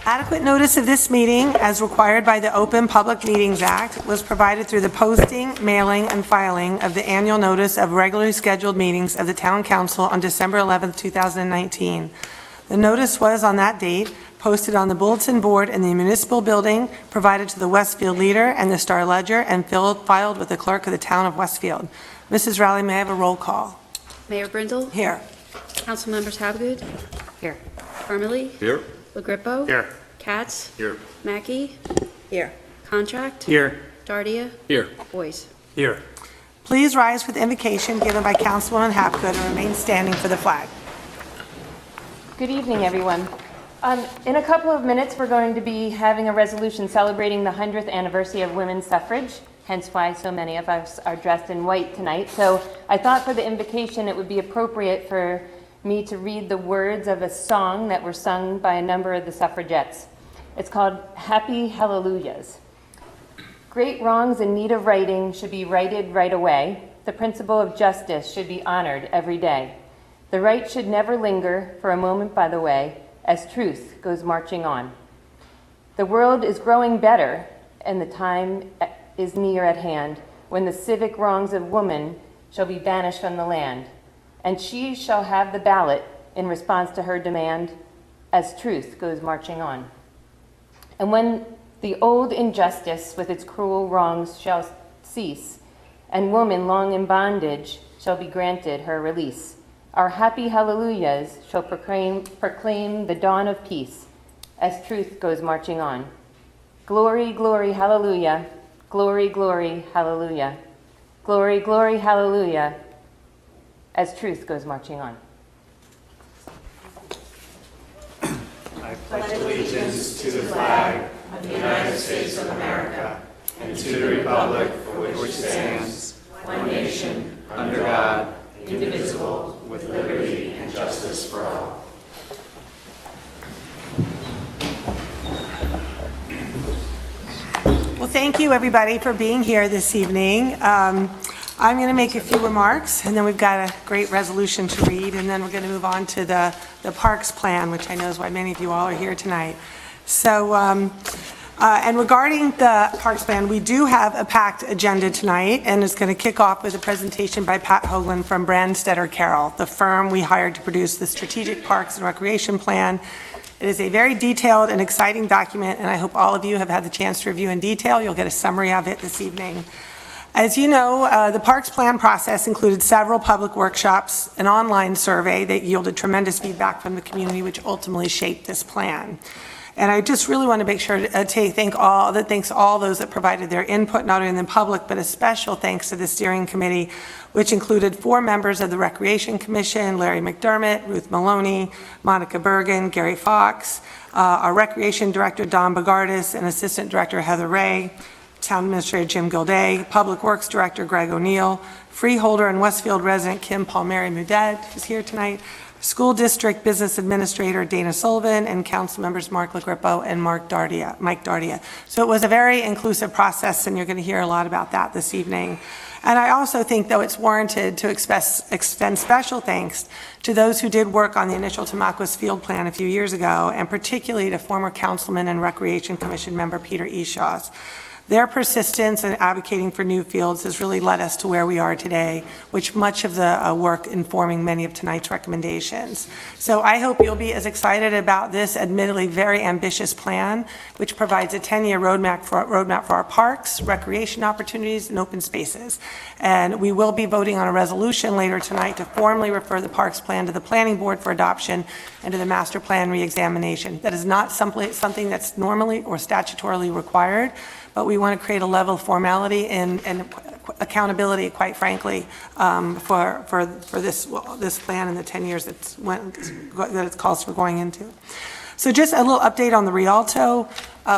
Adequate notice of this meeting, as required by the Open Public Meetings Act, was provided through the posting, mailing, and filing of the annual notice of regularly scheduled meetings of the Town Council on December 11, 2019. The notice was, on that date, posted on the bulletin board in the municipal building, provided to the Westfield Leader and the Star Ledger, and filed with the clerk of the town of Westfield. Mrs. Rowley, may I have a roll call? Mayor Brindle? Here. Council members Habagood? Here. Parmalee? Here. LaGrippo? Here. Katz? Here. Mackey? Here. Contract? Here. Dardia? Here. Boyce? Here. Please rise for the invocation given by Councilwoman Hapgood and remain standing for the flag. Good evening, everyone. In a couple of minutes, we're going to be having a resolution celebrating the 100th anniversary of women's suffrage, hence why so many of us are dressed in white tonight. So I thought for the invocation it would be appropriate for me to read the words of a song that were sung by a number of the suffragettes. It's called Happy Hallelujahs. Great wrongs in need of righting should be righted right away. The principle of justice should be honored every day. The right should never linger for a moment by the way, as truth goes marching on. The world is growing better, and the time is near at hand when the civic wrongs of woman shall be banished from the land, and she shall have the ballot in response to her demand, as truth goes marching on. And when the old injustice with its cruel wrongs shall cease, and woman long in bondage shall be granted her release, our happy hallelujahs shall proclaim the dawn of peace, as truth goes marching on. Glory, glory, hallelujah. Glory, glory, hallelujah. Glory, glory, hallelujah, as truth goes marching on. I pledge allegiance to the flag of the United States of America and to the republic for which it stands, one nation, under God, indivisible, with liberty and justice for all. Well, thank you, everybody, for being here this evening. I'm going to make a few remarks, and then we've got a great resolution to read, and then we're going to move on to the Parks Plan, which I know is why many of you all are here tonight. So, and regarding the Parks Plan, we do have a packed agenda tonight, and it's going to kick off with a presentation by Pat Hoagland from Brandstetter Carroll, the firm we hired to produce the Strategic Parks and Recreation Plan. It is a very detailed and exciting document, and I hope all of you have had the chance to review in detail. You'll get a summary of it this evening. As you know, the Parks Plan process included several public workshops, an online survey that yielded tremendous feedback from the community, which ultimately shaped this plan. And I just really want to make sure to thanks all those that provided their input, not only in the public, but a special thanks to the steering committee, which included 4 members of the Recreation Commission, Larry McDermott, Ruth Maloney, Monica Bergen, Gary Fox, our Recreation Director, Don Bogardus, and Assistant Director, Heather Ray, Town Administrator, Jim Gilday, Public Works Director, Greg O'Neill, Freeholder and Westfield resident, Kim Palmieri Mudet, who's here tonight, School District Business Administrator Dana Sullivan, and Council members Mark LaGrippo and Mike Dardia. So it was a very inclusive process, and you're going to hear a lot about that this evening. And I also think, though, it's warranted to extend special thanks to those who did work on the initial Tamaqua Field Plan a few years ago, and particularly to former Councilman and Recreation Commission member Peter Eshaws. Their persistence in advocating for new fields has really led us to where we are today, which much of the work informing many of tonight's recommendations. So I hope you'll be as excited about this admittedly very ambitious plan, which provides a 10-year roadmap for our parks, recreation opportunities, and open spaces. And we will be voting on a resolution later tonight to formally refer the Parks Plan to the Planning Board for adoption and to the Master Plan reexamination. That is not something that's normally or statutorily required, but we want to create a level of formality and accountability, quite frankly, for this plan in the 10 years that it calls for going into. So just a little update on the Rialto.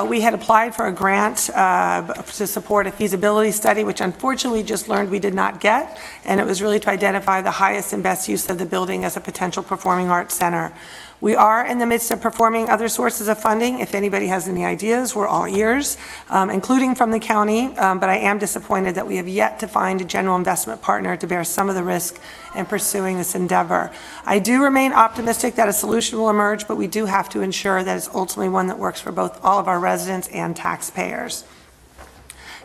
We had applied for a grant to support a feasibility study, which unfortunately we just learned we did not get, and it was really to identify the highest and best use of the building as a potential performing arts center. We are in the midst of performing other sources of funding. If anybody has any ideas, we're all ears, including from the county, but I am disappointed that we have yet to find a general investment partner to bear some of the risk in pursuing this endeavor. I do remain optimistic that a solution will emerge, but we do have to ensure that it's ultimately one that works for both all of our residents and taxpayers.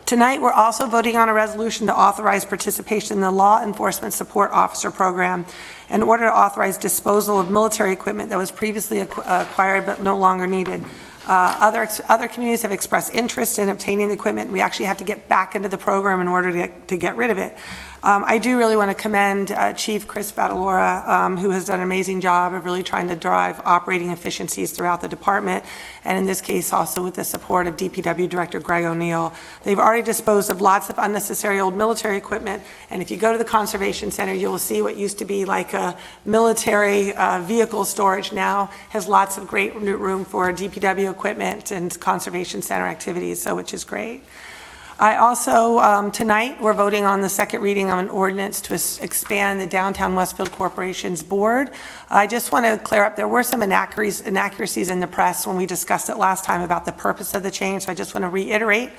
Tonight, we're also voting on a resolution to authorize participation in the Law Enforcement Support Officer Program in order to authorize disposal of military equipment that was previously acquired but no longer needed. Other communities have expressed interest in obtaining the equipment. We actually have to get back into the program in order to get rid of it. I do really want to commend Chief Chris Badalora, who has done an amazing job of really trying to drive operating efficiencies throughout the department, and in this case also with the support of DPW Director Greg O'Neill. They've already disposed of lots of unnecessary old military equipment, and if you go to the Conservation Center, you will see what used to be like a military vehicle storage now has lots of great room for DPW equipment and Conservation Center activities, so which is great. I also, tonight, we're voting on the second reading of an ordinance to expand the Downtown Westfield Corporation's board. I just want to clear up, there were some inaccuracies in the press when we discussed it last time about the purpose of the change, so I just want to reiterate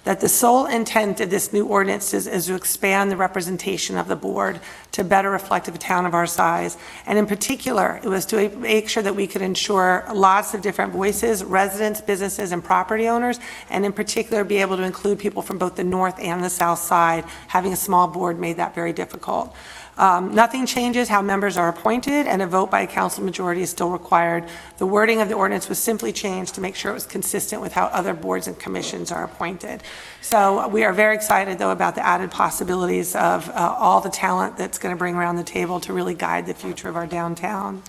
that the sole intent of this new ordinance is to expand the representation of the board to better reflect a town of our size. And in particular, it was to make sure that we could ensure lots of different voices, residents, businesses, and property owners, and in particular be able to include people from both the north and the south side. Having a small board made that very difficult. Nothing changes how members are appointed, and a vote by a council majority is still required. The wording of the ordinance was simply changed to make sure it was consistent with how other boards and commissions are appointed. So we are very excited, though, about the added possibilities of all the talent that's going to bring around the table to really guide the future of our downtown.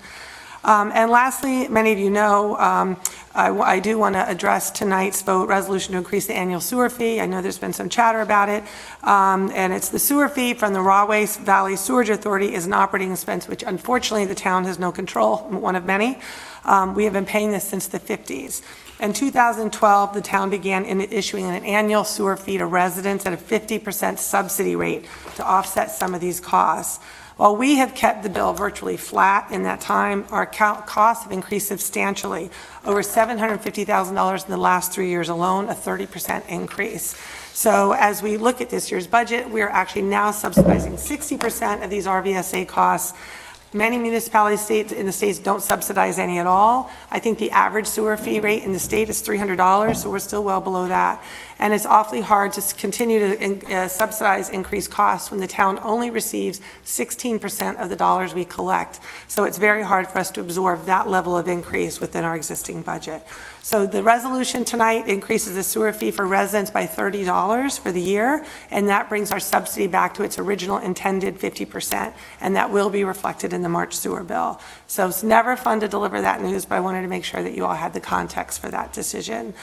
And lastly, many of you know, I do want to address tonight's vote resolution to increase the annual sewer fee. I know there's been some chatter about it. And it's the sewer fee from the Rahway Valley Sewerage Authority is an operating expense, which unfortunately the town has no control, one of many. We have been paying this since the 50s. In 2012, the town began issuing an annual sewer fee to residents at a 50% subsidy rate to offset some of these costs. While we have kept the bill virtually flat in that time, our costs have increased substantially, over $750,000 in the last 3 years alone, a 30% increase. So as we look at this year's budget, we are actually now subsidizing 60% of these RVSA costs. Many municipalities in the states don't subsidize any at all. I think the average sewer fee rate in the state is $300, so we're still well below that. And it's awfully hard to continue to subsidize increased costs when the town only receives 16% of the dollars we collect. So it's very hard for us to absorb that level of increase within our existing budget. So the resolution tonight increases the sewer fee for residents by $30 for the year, and that brings our subsidy back to its original intended 50%, and that will be reflected in the March sewer bill. So it's never fun to deliver that news, but I wanted to make sure that you all had the context for that decision.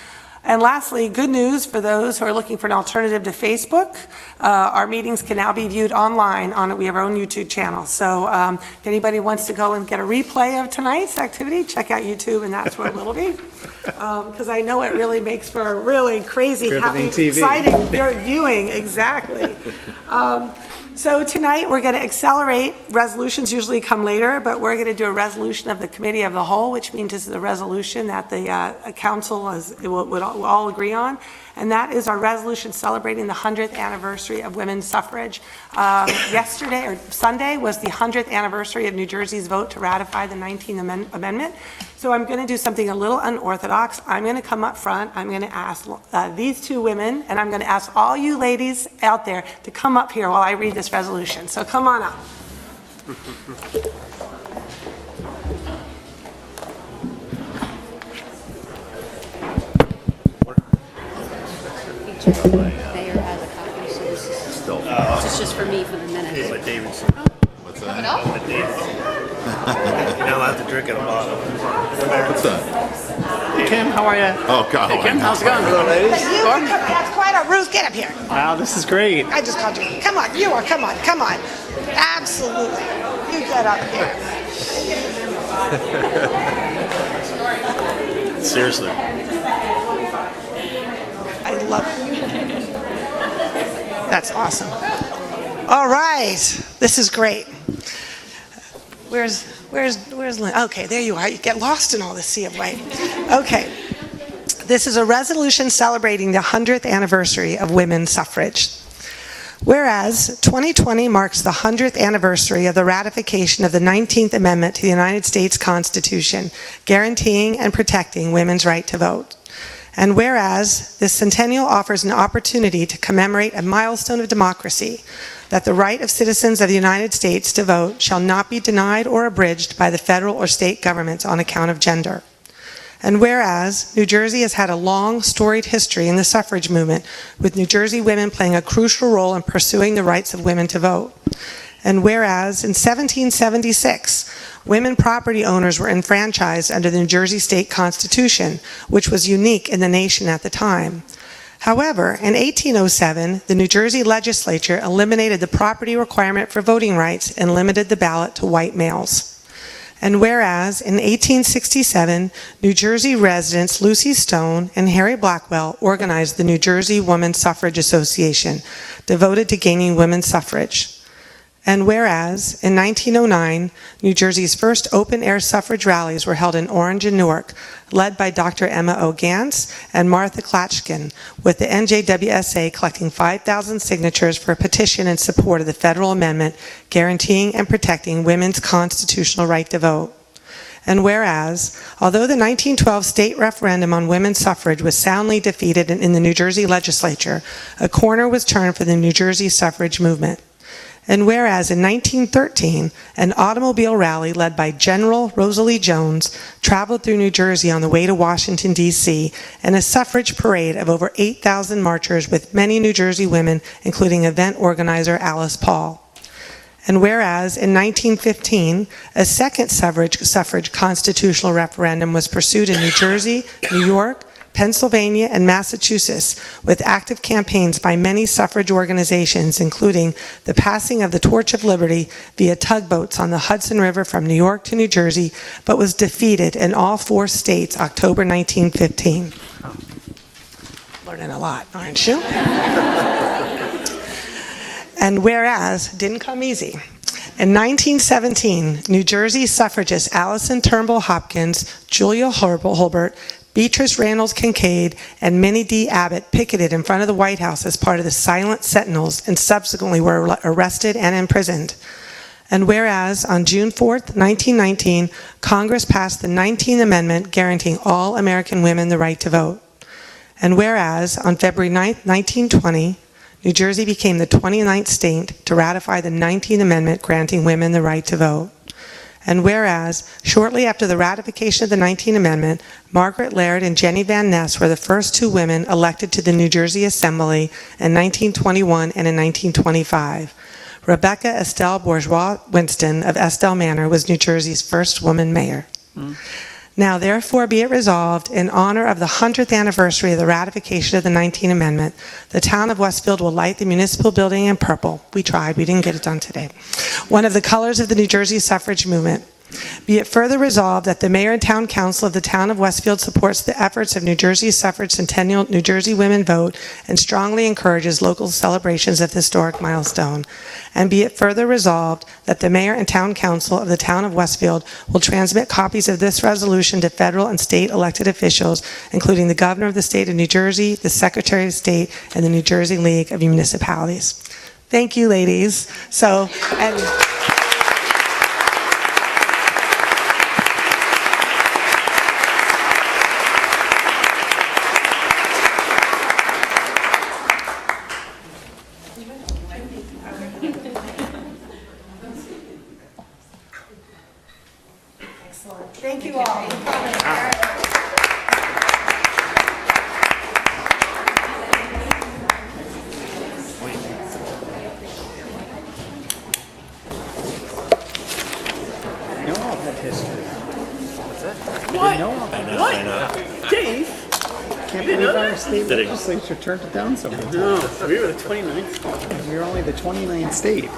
And lastly, good news for those who are looking for an alternative to Facebook. Our meetings can now be viewed online on it. We have our own YouTube channel. So if anybody wants to go and get a replay of tonight's activity, check out YouTube, and that's where it will be. Because I know it really makes for a really crazy, happy, exciting viewing. Exactly. So tonight we're going to accelerate. Resolutions usually come later, but we're going to do a resolution of the Committee of the Whole, which means this is a resolution that the council would all agree on. And that is our resolution celebrating the 100th anniversary of women's suffrage. Yesterday, or Sunday, was the 100th anniversary of New Jersey's vote to ratify the 19th Amendment. So I'm going to do something a little unorthodox. I'm going to come up front. I'm going to ask these two women, and I'm going to ask all you ladies out there to come up here while I read this resolution. So come on up. Mayor has a copy, so this is just for me for the minutes. But David's. What's that? But David's. You're not allowed to drink at a bottle. What's that? Hey, Kim, how are you? Oh, God. Hey, Kim, how's it going? Hello, ladies. That's quite a Ruth, get up here. Wow, this is great. I just called you. Come on, you are, come on. Absolutely. You get up here. Seriously. I love it. That's awesome. All right, this is great. Where's Where's Lynn? Okay, there you are. You get lost in all this sea of white. Okay. This is a resolution celebrating the 100th anniversary of women's suffrage. Whereas 2020 marks the 100th anniversary of the ratification of the 19th Amendment to the United States Constitution, guaranteeing and protecting women's right to vote. And whereas this centennial offers an opportunity to commemorate a milestone of democracy, that the right of citizens of the United States to vote shall not be denied or abridged by the federal or state governments on account of gender. And whereas New Jersey has had a long, storied history in the suffrage movement, with New Jersey women playing a crucial role in pursuing the rights of women to vote. And whereas in 1776, women property owners were enfranchised under the New Jersey State Constitution, which was unique in the nation at the time. However, in 1807, the New Jersey legislature eliminated the property requirement for voting rights and limited the ballot to white males. And whereas in 1867, New Jersey residents Lucy Stone and Harry Blackwell organized the New Jersey Women's Suffrage Association, devoted to gaining women's suffrage. And whereas in 1909, New Jersey's first open-air suffrage rallies were held in Orange and Newark, led by Dr. Emma O. Gantz and Martha Klatchkin, with the NJWSA collecting 5,000 signatures for a petition in support of the federal amendment guaranteeing and protecting women's constitutional right to vote. And whereas, although the 1912 state referendum on women's suffrage was soundly defeated in the New Jersey legislature, a corner was turned for the New Jersey suffrage movement. And whereas in 1913, an automobile rally led by General Rosalie Jones traveled through New Jersey on the way to Washington, D.C., and a suffrage parade of over 8,000 marchers with many New Jersey women, including event organizer Alice Paul. And whereas in 1915, a second suffrage constitutional referendum was pursued in New Jersey, New York, Pennsylvania, and Massachusetts, with active campaigns by many suffrage organizations, including the passing of the Torch of Liberty via tugboats on the Hudson River from New York to New Jersey, but was defeated in all 4 states October 1915. Learning a lot, aren't you? And whereas, didn't come easy. In 1917, New Jersey suffragists Allison Turnbull Hopkins, Julia Holbert, Beatrice Randall Kincaid, and Minnie D. Abbott picketed in front of the White House as part of the Silent Sentinels and subsequently were arrested and imprisoned. And whereas on June 4th, 1919, Congress passed the 19th Amendment guaranteeing all American women the right to vote. And whereas on February 9th, 1920, New Jersey became the 29th state to ratify the 19th Amendment granting women the right to vote. And whereas, shortly after the ratification of the 19th Amendment, Margaret Laird and Jenny Van Ness were the first 2 women elected to the New Jersey Assembly in 1921 and in 1925. Rebecca Estelle Bourgeois Winston of Estelle Manor was New Jersey's first woman mayor. Now, therefore, be it resolved, in honor of the 100th anniversary of the ratification of the 19th Amendment, the town of Westfield will light the municipal building in purple. We tried, we didn't get it done today. One of the colors of the New Jersey suffrage movement. Be it further resolved that the mayor and town council of the town of Westfield supports the efforts of New Jersey suffrage centennial New Jersey Women Vote and strongly encourages local celebrations of the historic milestone. And be it further resolved that the mayor and town council of the town of Westfield will transmit copies of this resolution to federal and state elected officials, including the governor of the state of New Jersey, the secretary of state, and the New Jersey League of Municipalities. Thank you, ladies. Thank you all. I know. Dave? Can't believe our state legislature turned it down so many times. No, we were the 29th. We were only the 29th state.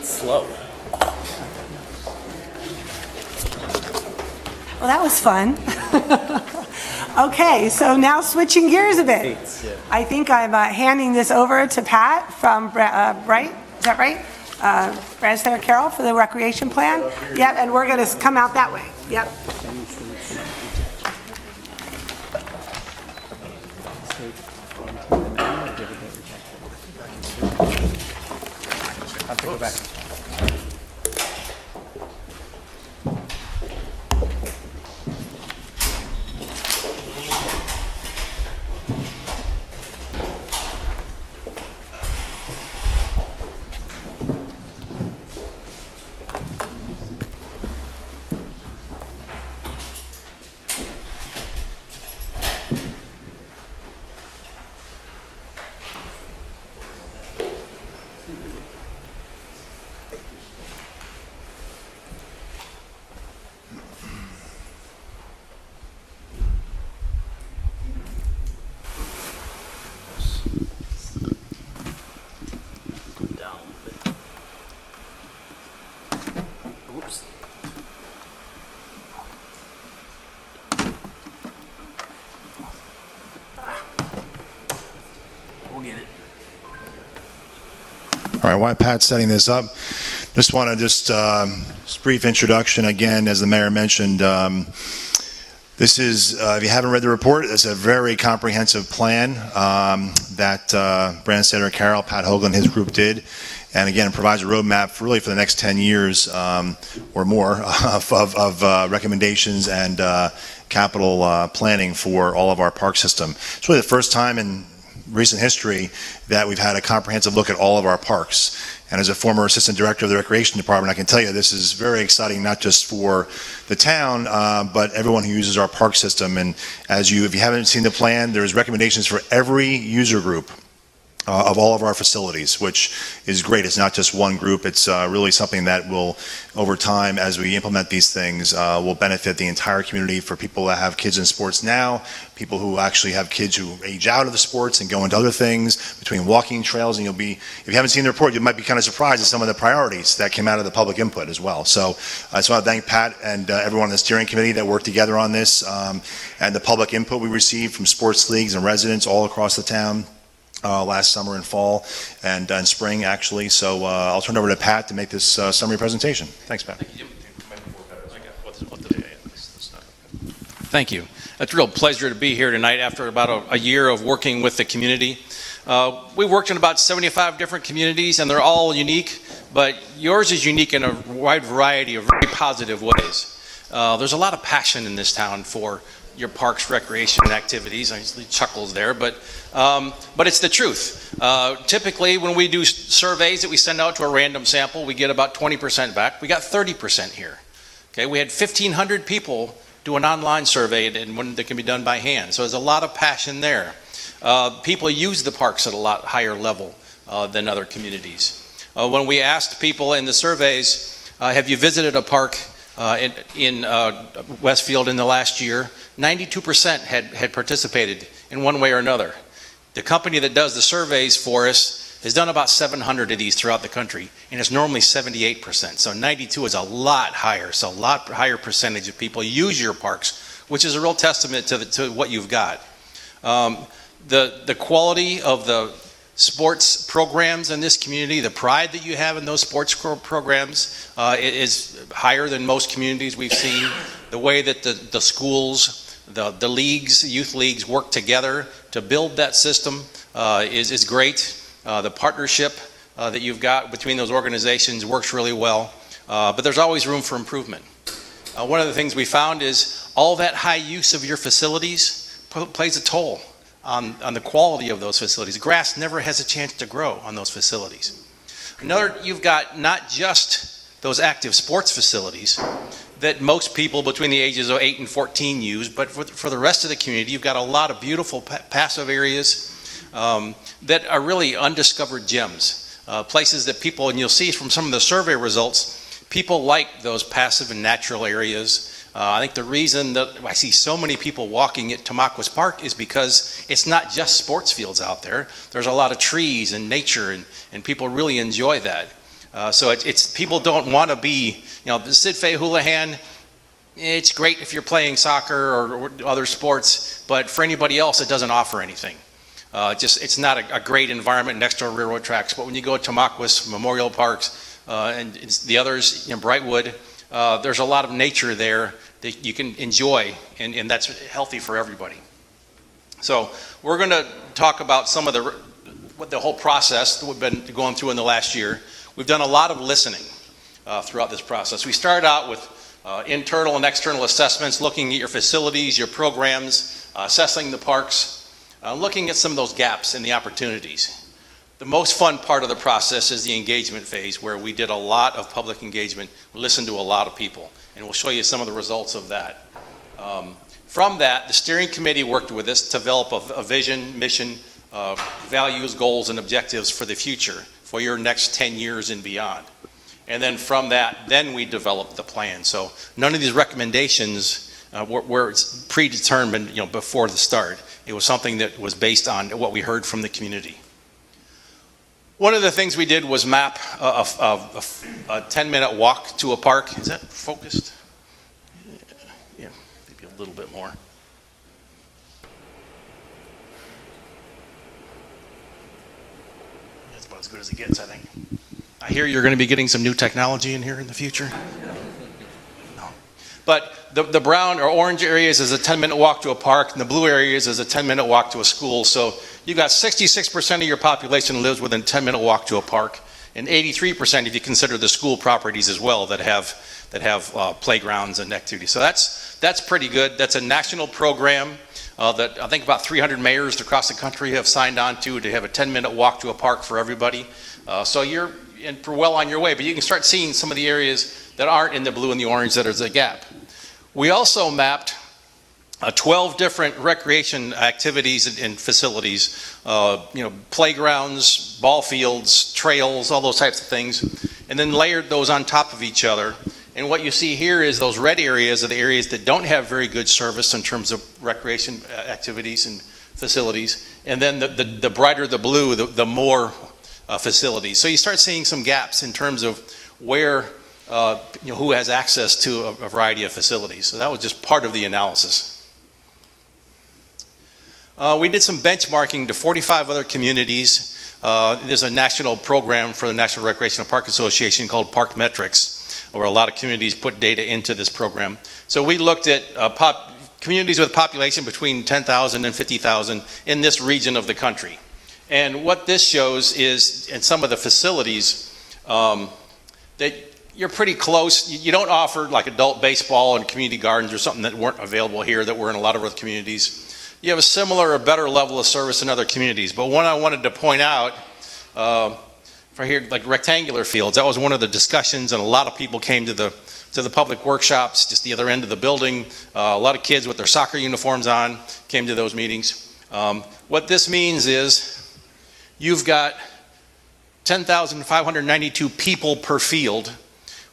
Slow. Well, that was fun. Okay, so now switching gears a bit. I think I'm handing this over to Pat from Bright. Is that right? Brad Center Carroll for the recreation plan. Yep, and we're going to come out that way. Yep. I'll take it back. All right, while Pat's setting this up, just want to just brief introduction again, as the mayor mentioned. This is, if you haven't read the report, it's a very comprehensive plan that Brandon Senator Carroll, Pat Hoagland, his group did. And again, it provides a roadmap for really for the next 10 years or more of recommendations and capital planning for all of our park system. It's really the first time in recent history that we've had a comprehensive look at all of our parks. And as a former assistant director of the recreation department, I can tell you this is very exciting, not just for the town, but everyone who uses our park system. And if you haven't seen the plan, there's recommendations for every user group of all of our facilities, which is great. It's not just one group. It's really something that will, over time, as we implement these things, will benefit the entire community. For people that have kids in sports now, people who actually have kids who age out of the sports and go into other things, between walking trails, and if you haven't seen the report, you might be kind of surprised at some of the priorities that came out of the public input as well. So I just want to thank Pat and everyone on the steering committee that worked together on this, and the public input we received from sports leagues and residents all across the town. Last summer and fall and spring, actually. So I'll turn it over to Pat to make this summary presentation. Thanks, Pat. Thank you. It's a real pleasure to be here tonight after about a year of working with the community. We worked in about 75 different communities, and they're all unique, but yours is unique in a wide variety of very positive ways. There's a lot of passion in this town for your parks, recreation, and activities. I usually chuckles there, but it's the truth. Typically, when we do surveys that we send out to a random sample, we get about 20% back. We got 30% here. Okay, we had 1,500 people do an online survey, and one that can be done by hand. So there's a lot of passion there. People use the parks at a lot higher level than other communities. When we asked people in the surveys, have you visited a park in Westfield in the last year, 92% had participated in one way or another. The company that does the surveys for us has done about 700 of these throughout the country, and it's normally 78%. So 92 is a lot higher. So a lot higher percentage of people use your parks, which is a real testament to what you've got. The quality of the sports programs in this community, the pride that you have in those sports programs is higher than most communities we've seen. The way that the schools, the leagues, youth leagues work together to build that system is great. The partnership that you've got between those organizations works really well, but there's always room for improvement. One of the things we found is all that high use of your facilities plays a toll on the quality of those facilities. Grass never has a chance to grow on those facilities. You've got not just those active sports facilities that most people between the ages of 8 and 14 use, but for the rest of the community, you've got a lot of beautiful passive areas that are really undiscovered gems, places that people, and you'll see from some of the survey results, people like those passive and natural areas. I think the reason that I see so many people walking at Tamaqua Park is because it's not just sports fields out there. There's a lot of trees and nature, and people really enjoy that. So it's people don't want to be, the Sid Fay Houlihan, it's great if you're playing soccer or other sports, but for anybody else, it doesn't offer anything. It's not a great environment next to railroad tracks. But when you go to Tamaqua Memorial Parks, and it's the others in Brightwood. There's a lot of nature there that you can enjoy, and that's healthy for everybody. So we're going to talk about some of the whole process that we've been going through in the last year. We've done a lot of listening throughout this process. We started out with internal and external assessments, looking at your facilities, your programs, assessing the parks, looking at some of those gaps and the opportunities. The most fun part of the process is the engagement phase, where we did a lot of public engagement. We listened to a lot of people, and we'll show you some of the results of that. From that, the steering committee worked with us to develop a vision, mission, values, goals, and objectives for the future, for your next 10 years and beyond. And then from that, then we developed the plan. So none of these recommendations were predetermined, before the start. It was something that was based on what we heard from the community. One of the things we did was map a 10-minute walk to a park. Is that focused? Yeah, maybe a little bit more. That's about as good as it gets, I think. I hear you're going to be getting some new technology in here in the future. No. But the brown or orange areas is a 10-minute walk to a park, and the blue areas is a 10-minute walk to a school. So you've got 66% of your population lives within a 10-minute walk to a park, and 83% if you consider the school properties as well that have playgrounds and activities. So that's pretty good. That's a national program that I think about 300 mayors across the country have signed on to have a 10-minute walk to a park for everybody. So you're well on your way, but you can start seeing some of the areas that aren't in the blue and the orange that there's a gap. We also mapped 12 different recreation activities and facilities, playgrounds, ball fields, trails, all those types of things, and then layered those on top of each other. And what you see here is those red areas are the areas that don't have very good service in terms of recreation activities and facilities, and then the brighter the blue, the more facilities. So you start seeing some gaps in terms of where who has access to a variety of facilities. So that was just part of the analysis. We did some benchmarking to 45 other communities. There's a national program for the National Recreational Park Association called Park Metrics, where a lot of communities put data into this program. So we looked at communities with a population between 10,000 and 50,000 in this region of the country. And what this shows is, in some of the facilities, that you're pretty close. You don't offer like adult baseball and community gardens or something that weren't available here, that were in a lot of other communities. You have a similar or better level of service in other communities. But one I wanted to point out, for here, like rectangular fields, that was one of the discussions, and a lot of people came to the public workshops, just the other end of the building. A lot of kids with their soccer uniforms on came to those meetings. What this means is you've got 10,592 people per field,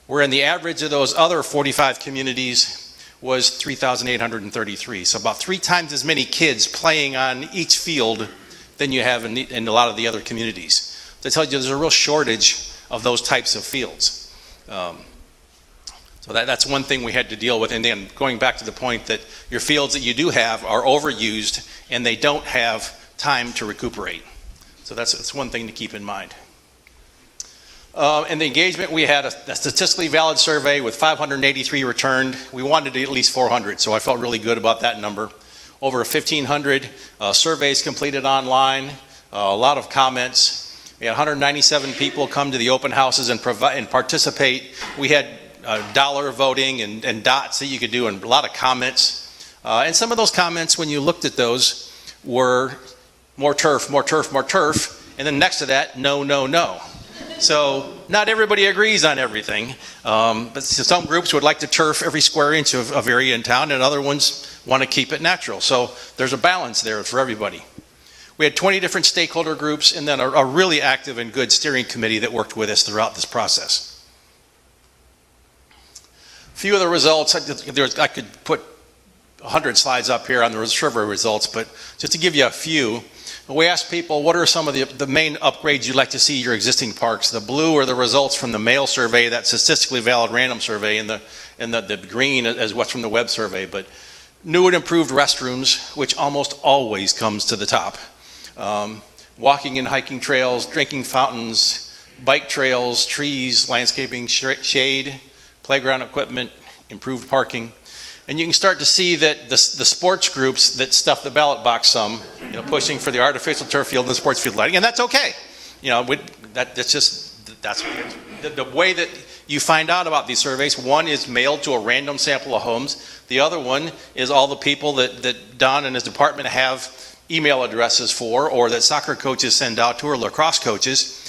where in the average of those other 45 communities was 3,833. So about 3 times as many kids playing on each field than you have in a lot of the other communities. That tells you there's a real shortage of those types of fields. So that's one thing we had to deal with. And then going back to the point that your fields that you do have are overused and they don't have time to recuperate. So that's one thing to keep in mind. In the engagement, we had a statistically valid survey with 583 returned. We wanted at least 400, so I felt really good about that number. Over 1,500 surveys completed online, a lot of comments. We had 197 people come to the open houses and participate. We had dollar voting and dots that you could do, and a lot of comments. And some of those comments, when you looked at those, were more turf, more turf, more turf, and then next to that, no, no, no. So not everybody agrees on everything, but some groups would like to turf every square inch of area in town, and other ones want to keep it natural. So there's a balance there for everybody. We had 20 different stakeholder groups, and then a really active and good steering committee that worked with us throughout this process. A few of the results, I could put 100 slides up here on the survey results, but just to give you a few, we asked people, what are some of the main upgrades you'd like to see your existing parks? The blue are the results from the mail survey, that statistically valid random survey, and the green is what's from the web survey. But new and improved restrooms, which almost always comes to the top. Walking and hiking trails, drinking fountains, bike trails, trees, landscaping, shade, playground equipment, improved parking. And you can start to see that the sports groups that stuff the ballot box some, pushing for the artificial turf field and the sports field lighting, and that's okay. That's the way that you find out about these surveys. One is mailed to a random sample of homes. The other one is all the people that Don and his department have email addresses for, or that soccer coaches send out to, or lacrosse coaches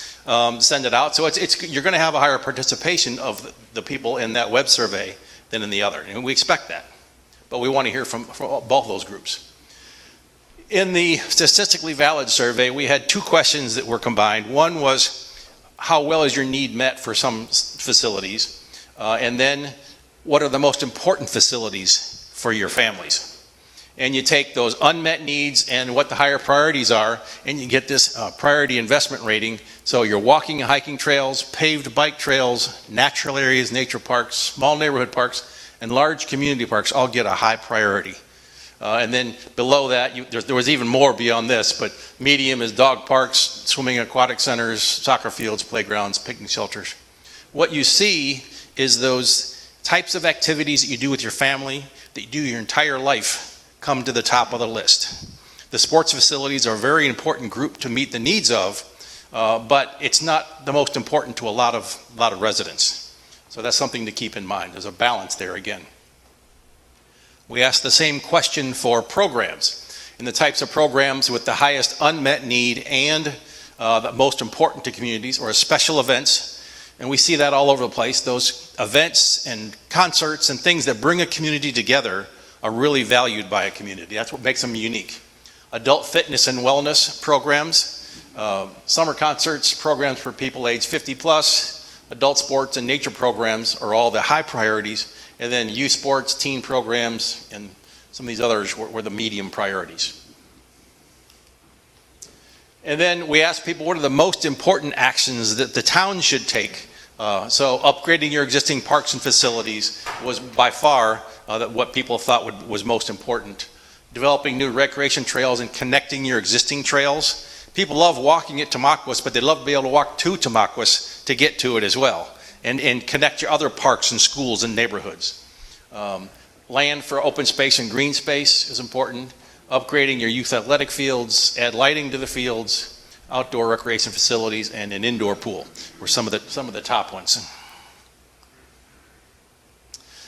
send it out. So you're going to have a higher participation of the people in that web survey than in the other, and we expect that. But we want to hear from both those groups. In the statistically valid survey, we had two questions that were combined. One was, how well is your need met for some facilities? And then, what are the most important facilities for your families? And you take those unmet needs and what the higher priorities are, and you get this priority investment rating. So your walking and hiking trails, paved bike trails, natural areas, nature parks, small neighborhood parks, and large community parks all get a high priority. And then below that, there was even more beyond this, but medium is dog parks, swimming aquatic centers, soccer fields, playgrounds, picnic shelters. What you see is those types of activities that you do with your family, that you do your entire life, come to the top of the list. The sports facilities are a very important group to meet the needs of, but it's not the most important to a lot of residents. So that's something to keep in mind. There's a balance there again. We asked the same question for programs, and the types of programs with the highest unmet need and the most important to communities, or special events. And we see that all over the place. Those events and concerts and things that bring a community together are really valued by a community. That's what makes them unique. Adult fitness and wellness programs, summer concerts, programs for people age 50 plus, adult sports and nature programs are all the high priorities. And then youth sports, teen programs, and some of these others were the medium priorities. And then we asked people, what are the most important actions that the town should take? So upgrading your existing parks and facilities was by far what people thought was most important. Developing new recreation trails and connecting your existing trails. People love walking at Tamaqua, but they love to be able to walk to Tamaqua to get to it as well. And connect your other parks and schools and neighborhoods. Land for open space and green space is important. Upgrading your youth athletic fields, add lighting to the fields, outdoor recreation facilities, and an indoor pool were some of the top ones.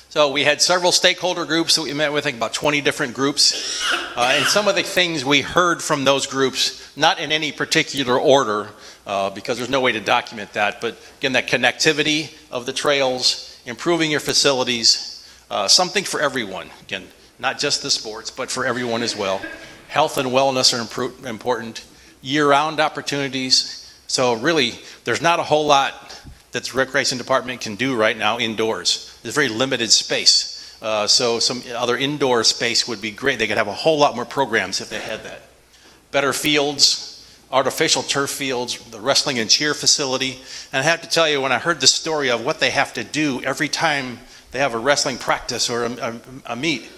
So we had several stakeholder groups that we met with, I think about 20 different groups. And some of the things we heard from those groups, not in any particular order, because there's no way to document that, but again, that connectivity of the trails, improving your facilities, something for everyone. Again, not just the sports, but for everyone as well. Health and wellness are important. Year-round opportunities. So really, there's not a whole lot that the recreation department can do right now indoors. There's very limited space. So some other indoor space would be great. They could have a whole lot more programs if they had that. Better fields, artificial turf fields, the wrestling and cheer facility. And I have to tell you, when I heard the story of what they have to do every time they have a wrestling practice or a meet,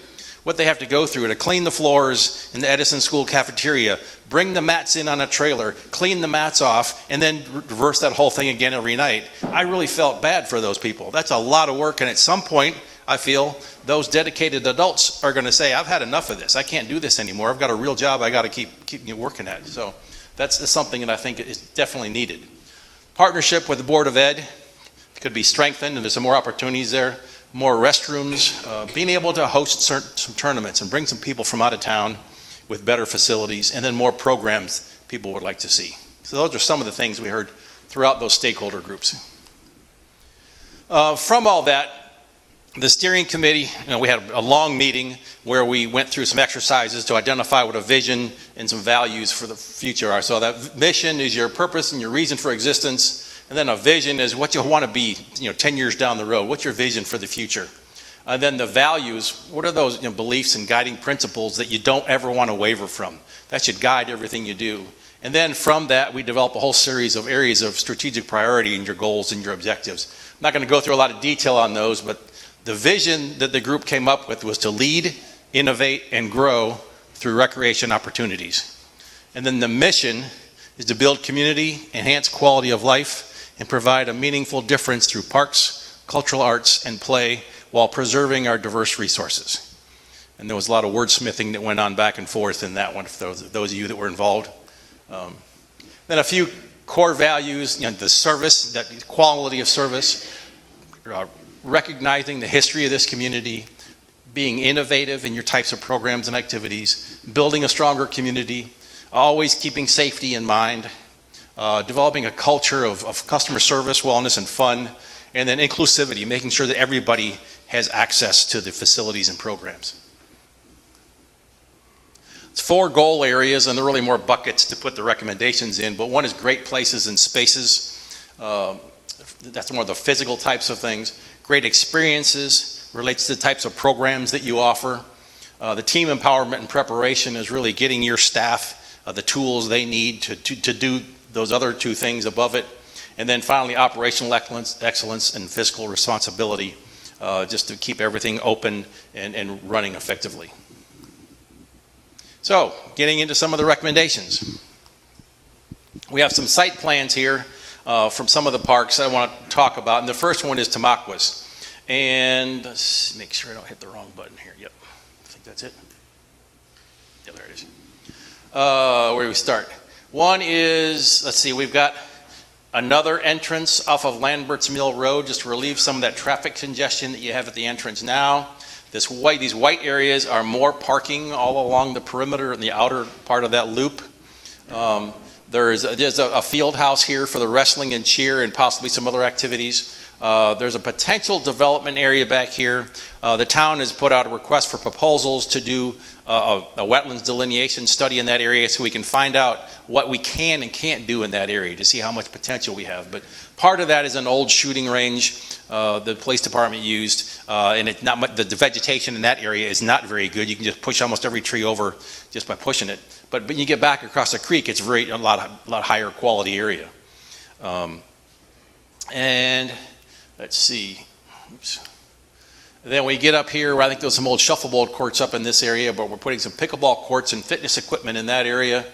what they have to go through to clean the floors in the Edison School cafeteria, bring the mats in on a trailer, clean the mats off, and then reverse that whole thing again every night. I really felt bad for those people. That's a lot of work, and at some point, I feel those dedicated adults are going to say, I've had enough of this. I can't do this anymore. I've got a real job I got to keep working at. So that's something that I think is definitely needed. Partnership with the Board of Ed could be strengthened, and there's some more opportunities there. More restrooms, being able to host some tournaments and bring some people from out of town with better facilities, and then more programs people would like to see. So those are some of the things we heard throughout those stakeholder groups. From all that, the steering committee, we had a long meeting where we went through some exercises to identify what a vision and some values for the future are. So that mission is your purpose and your reason for existence. And then a vision is what you want to be, 10 years down the road. What's your vision for the future? And then the values, what are those beliefs and guiding principles that you don't ever want to waver from? That should guide everything you do. And then from that, we develop a whole series of areas of strategic priority in your goals and your objectives. I'm not going to go through a lot of detail on those, but the vision that the group came up with was to lead, innovate, and grow through recreation opportunities. And then the mission is to build community, enhance quality of life, and provide a meaningful difference through parks, cultural arts, and play while preserving our diverse resources. And there was a lot of wordsmithing that went on back and forth in that one, for those of you that were involved. Then a few core values, the service, that quality of service, recognizing the history of this community, being innovative in your types of programs and activities, building a stronger community, always keeping safety in mind, developing a culture of customer service, wellness, and fun, and then inclusivity, making sure that everybody has access to the facilities and programs. It's 4 goal areas, and there are really more buckets to put the recommendations in, but one is great places and spaces. That's more of the physical types of things. Great experiences relates to the types of programs that you offer. The team empowerment and preparation is really getting your staff the tools they need to do those other 2 things above it. And then finally, operational excellence and fiscal responsibility, just to keep everything open and running effectively. So, getting into some of the recommendations. We have some site plans here from some of the parks I want to talk about. And the first one is Tamaqua. And let's make sure I don't hit the wrong button here. Yep, I think that's it. Yeah, there it is. Where do we start? One is, let's see, we've got another entrance off of Lambert's Mill Road, just to relieve some of that traffic congestion that you have at the entrance now. These white areas are more parking all along the perimeter and the outer part of that loop. There's a field house here for the wrestling and cheer and possibly some other activities. There's a potential development area back here. The town has put out a request for proposals to do a wetlands delineation study in that area, so we can find out what we can and can't do in that area to see how much potential we have. But part of that is an old shooting range the police department used, and it's not much, the vegetation in that area is not very good. You can just push almost every tree over just by pushing it. But when you get back across the creek, it's a lot higher quality area. And let's see. Oops. Then we get up here, I think there's some old shuffleboard courts up in this area, but we're putting some pickleball courts and fitness equipment in that area.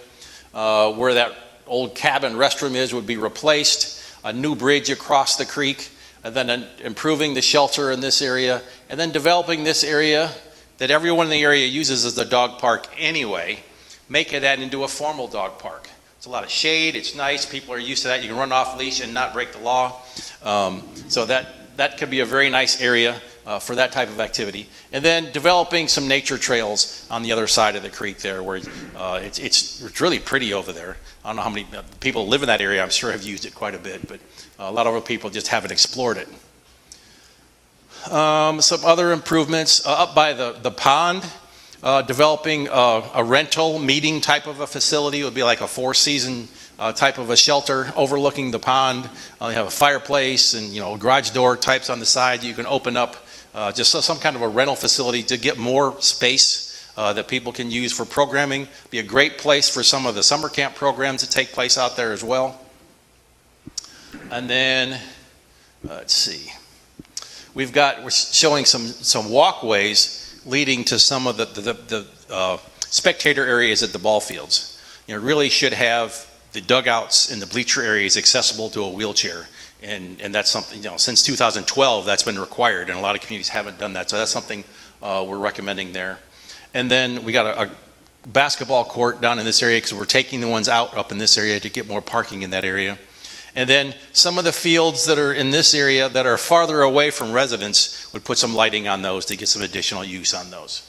Where that old cabin restroom is would be replaced, a new bridge across the creek, and then improving the shelter in this area, and then developing this area that everyone in the area uses as a dog park anyway, making that into a formal dog park. It's a lot of shade, it's nice, people are used to that. You can run off leash and not break the law. So that could be a very nice area for that type of activity. And then developing some nature trails on the other side of the creek there, where it's really pretty over there. I don't know how many people live in that area. I'm sure have used it quite a bit, but a lot of other people just haven't explored it. Some other improvements up by the pond, developing a rental meeting type of a facility. It would be like a 4-season type of a shelter overlooking the pond. You have a fireplace and a garage door types on the side you can open up. Just some kind of a rental facility to get more space that people can use for programming. Be a great place for some of the summer camp programs that take place out there as well. And then, let's see. We're showing some walkways leading to some of the spectator areas at the ball fields. Really should have the dugouts and the bleacher areas accessible to a wheelchair. And that's something, since 2012, that's been required, and a lot of communities haven't done that. So that's something we're recommending there. And then we got a basketball court down in this area, because we're taking the ones out up in this area to get more parking in that area. And then some of the fields that are in this area that are farther away from residents would put some lighting on those to get some additional use on those,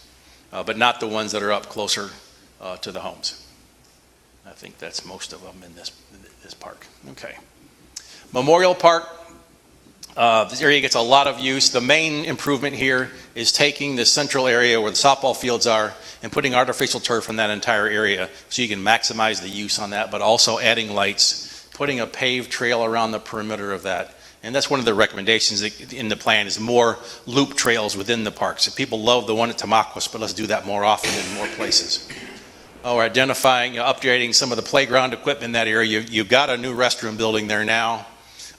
but not the ones that are up closer to the homes. I think that's most of them in this park. Okay. Memorial Park, this area gets a lot of use. The main improvement here is taking the central area where the softball fields are and putting artificial turf in that entire area so you can maximize the use on that, but also adding lights, putting a paved trail around the perimeter of that. And that's one of the recommendations in the plan, is more loop trails within the park. So people love the one at Tamaqua, but let's do that more often in more places. We're identifying, upgrading some of the playground equipment in that area. You've got a new restroom building there now.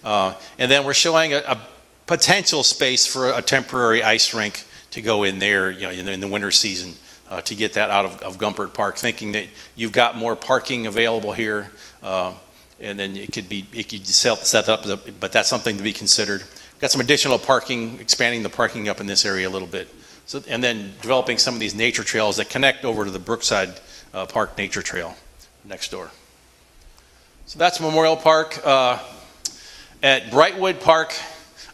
And then we're showing a potential space for a temporary ice rink to go in there, in the winter season, to get that out of Gumpert Park, thinking that you've got more parking available here, and then it could set up, but that's something to be considered. Got some additional parking, expanding the parking up in this area a little bit. So, and then developing some of these nature trails that connect over to the Brookside Park Nature Trail next door. So that's Memorial Park. At Brightwood Park,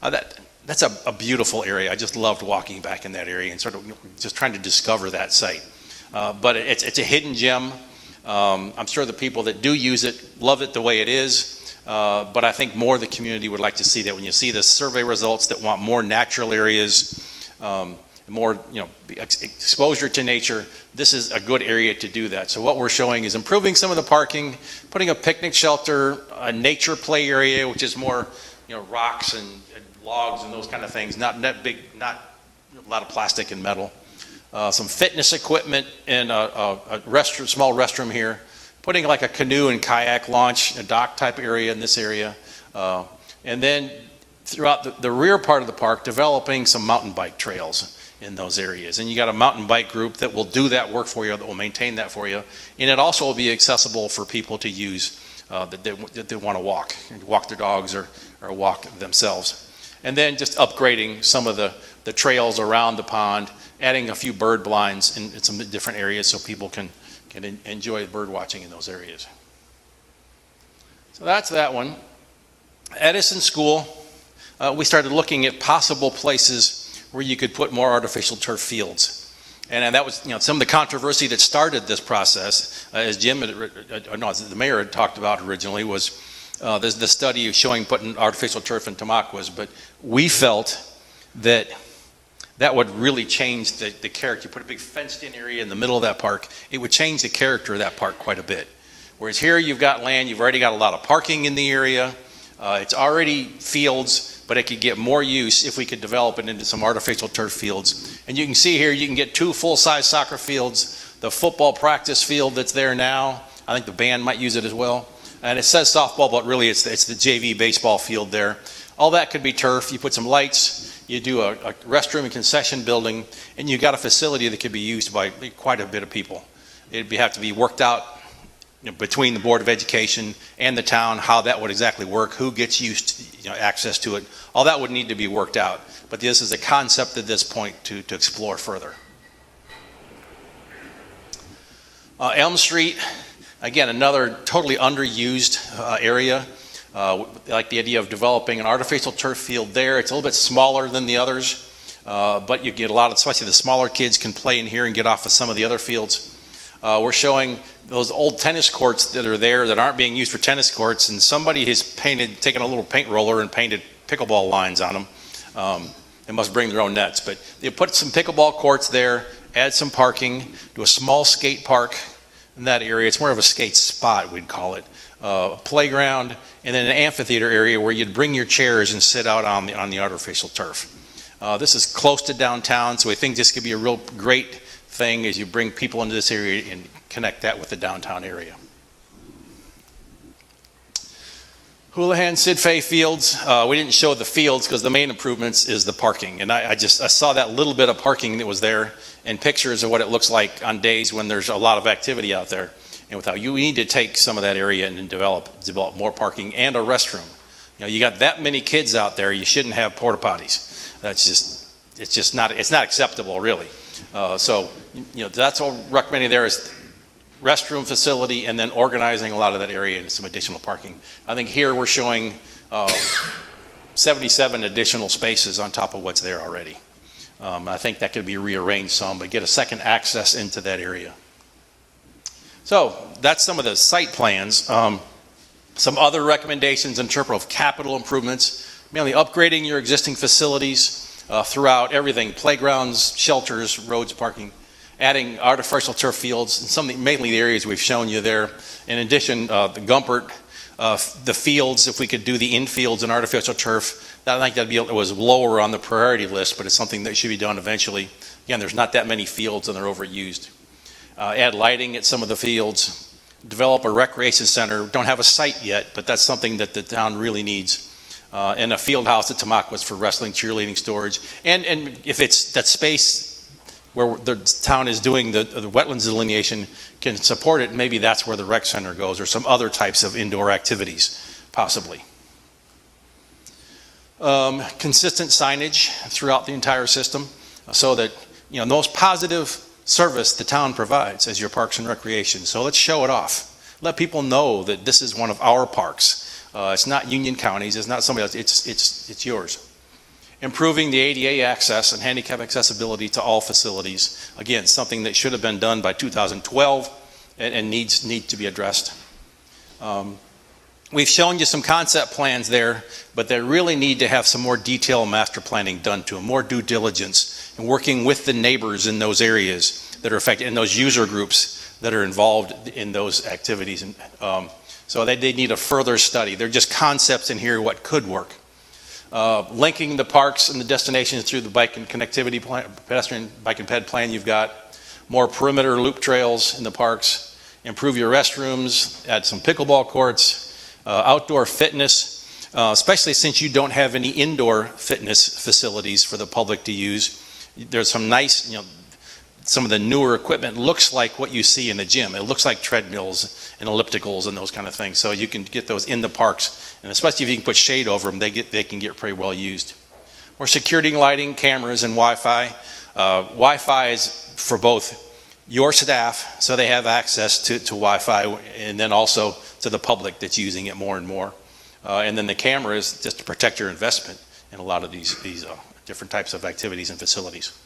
that's a beautiful area. I just loved walking back in that area and sort of just trying to discover that site. But it's a hidden gem. I'm sure the people that do use it love it the way it is. But I think more of the community would like to see that. When you see the survey results that want more natural areas, more exposure to nature, this is a good area to do that. So what we're showing is improving some of the parking, putting a picnic shelter, a nature play area, which is more rocks and logs and those kind of things, not that big, not a lot of plastic and metal. Some fitness equipment and a small restroom here, putting like a canoe and kayak launch, a dock type area in this area, and then throughout the rear part of the park, developing some mountain bike trails in those areas. And you got a mountain bike group that will do that work for you, that will maintain that for you. And it also will be accessible for people to use that they want to walk their dogs or walk themselves. And then just upgrading some of the trails around the pond, adding a few bird blinds in some different areas so people can enjoy bird watching in those areas. So that's that one. Edison School, we started looking at possible places where you could put more artificial turf fields. And that was some of the controversy that started this process, as the mayor had talked about originally, was the study showing putting artificial turf in Tamaqua. But we felt that would really change the character. You put a big fenced-in area in the middle of that park, it would change the character of that park quite a bit. Whereas here you've got land, you've already got a lot of parking in the area, it's already fields, but it could get more use if we could develop it into some artificial turf fields. And you can see here, you can get 2 full-size soccer fields, the football practice field that's there now. I think the band might use it as well. And it says softball, but really it's the JV baseball field there. All that could be turf. You put some lights, you do a restroom and concession building, and you got a facility that could be used by quite a bit of people. It'd have to be worked out between the Board of Education and the town, how that would exactly work, who gets access to it. All that would need to be worked out. But this is a concept at this point to explore further. Elm Street, again, another totally underused area. I like the idea of developing an artificial turf field there. It's a little bit smaller than the others, but you get a lot of, especially the smaller kids can play in here and get off of some of the other fields. We're showing those old tennis courts that are there that aren't being used for tennis courts, and somebody has taken a little paint roller and painted pickleball lines on them. They must bring their own nets, but they put some pickleball courts there, add some parking, do a small skate park in that area. It's more of a skate spot, we'd call it. A playground, and then an amphitheater area where you'd bring your chairs and sit out on the artificial turf. This is close to downtown, so we think this could be a real great thing as you bring people into this area and connect that with the downtown area. Houlihan Sidfay Fields, we didn't show the fields because the main improvements is the parking. And I saw that little bit of parking that was there and pictures of what it looks like on days when there's a lot of activity out there. And we need to take some of that area and develop more parking and a restroom. You got that many kids out there, you shouldn't have porta potties. It's not acceptable really. So that's what we're recommending there is restroom facility and then organizing a lot of that area into some additional parking. I think here we're showing 77 additional spaces on top of what's there already. I think that could be rearranged some, but get a second access into that area. So that's some of the site plans. Some other recommendations in terms of capital improvements, mainly upgrading your existing facilities throughout everything, playgrounds, shelters, roads, parking, adding artificial turf fields, and mainly the areas we've shown you there. In addition, the Gumpert, the fields, if we could do the infields and artificial turf, I think it was lower on the priority list, but it's something that should be done eventually. Again, there's not that many fields and they're overused. Add lighting at some of the fields, develop a recreation center. Don't have a site yet, but that's something that the town really needs. And a field house at Tamaqua for wrestling, cheerleading, storage. And if it's that space where the town is doing the wetlands delineation can support it, maybe that's where the rec center goes, or some other types of indoor activities, possibly. Consistent signage throughout the entire system, so that, you know, the most positive service the town provides as your parks and recreation. So let's show it off. Let people know that this is one of our parks. It's not Union County's, it's not somebody else, it's yours. Improving the ADA access and handicap accessibility to all facilities. Again, something that should have been done by 2012 and needs to be addressed. We've shown you some concept plans there, but they really need to have some more detailed master planning done to them, more due diligence, and working with the neighbors in those areas that are affected, and those user groups that are involved in those activities. And so they need a further study. They're just concepts in here what could work. Linking the parks and the destinations through the bike and connectivity plan, pedestrian bike and ped plan you've got. More perimeter loop trails in the parks. Improve your restrooms. Add some pickleball courts. Outdoor fitness, especially since you don't have any indoor fitness facilities for the public to use. There's some nice, you know, some of the newer equipment looks like what you see in the gym. It looks like treadmills and ellipticals and those kind of things. So you can get those in the parks, and especially if you can put shade over them, they can get pretty well used. More security lighting, cameras, and Wi-Fi. Wi-Fi is for both your staff, so they have access to Wi-Fi, and then also to the public that's using it more and more. And then the camera is just to protect your investment in a lot of these different types of activities and facilities.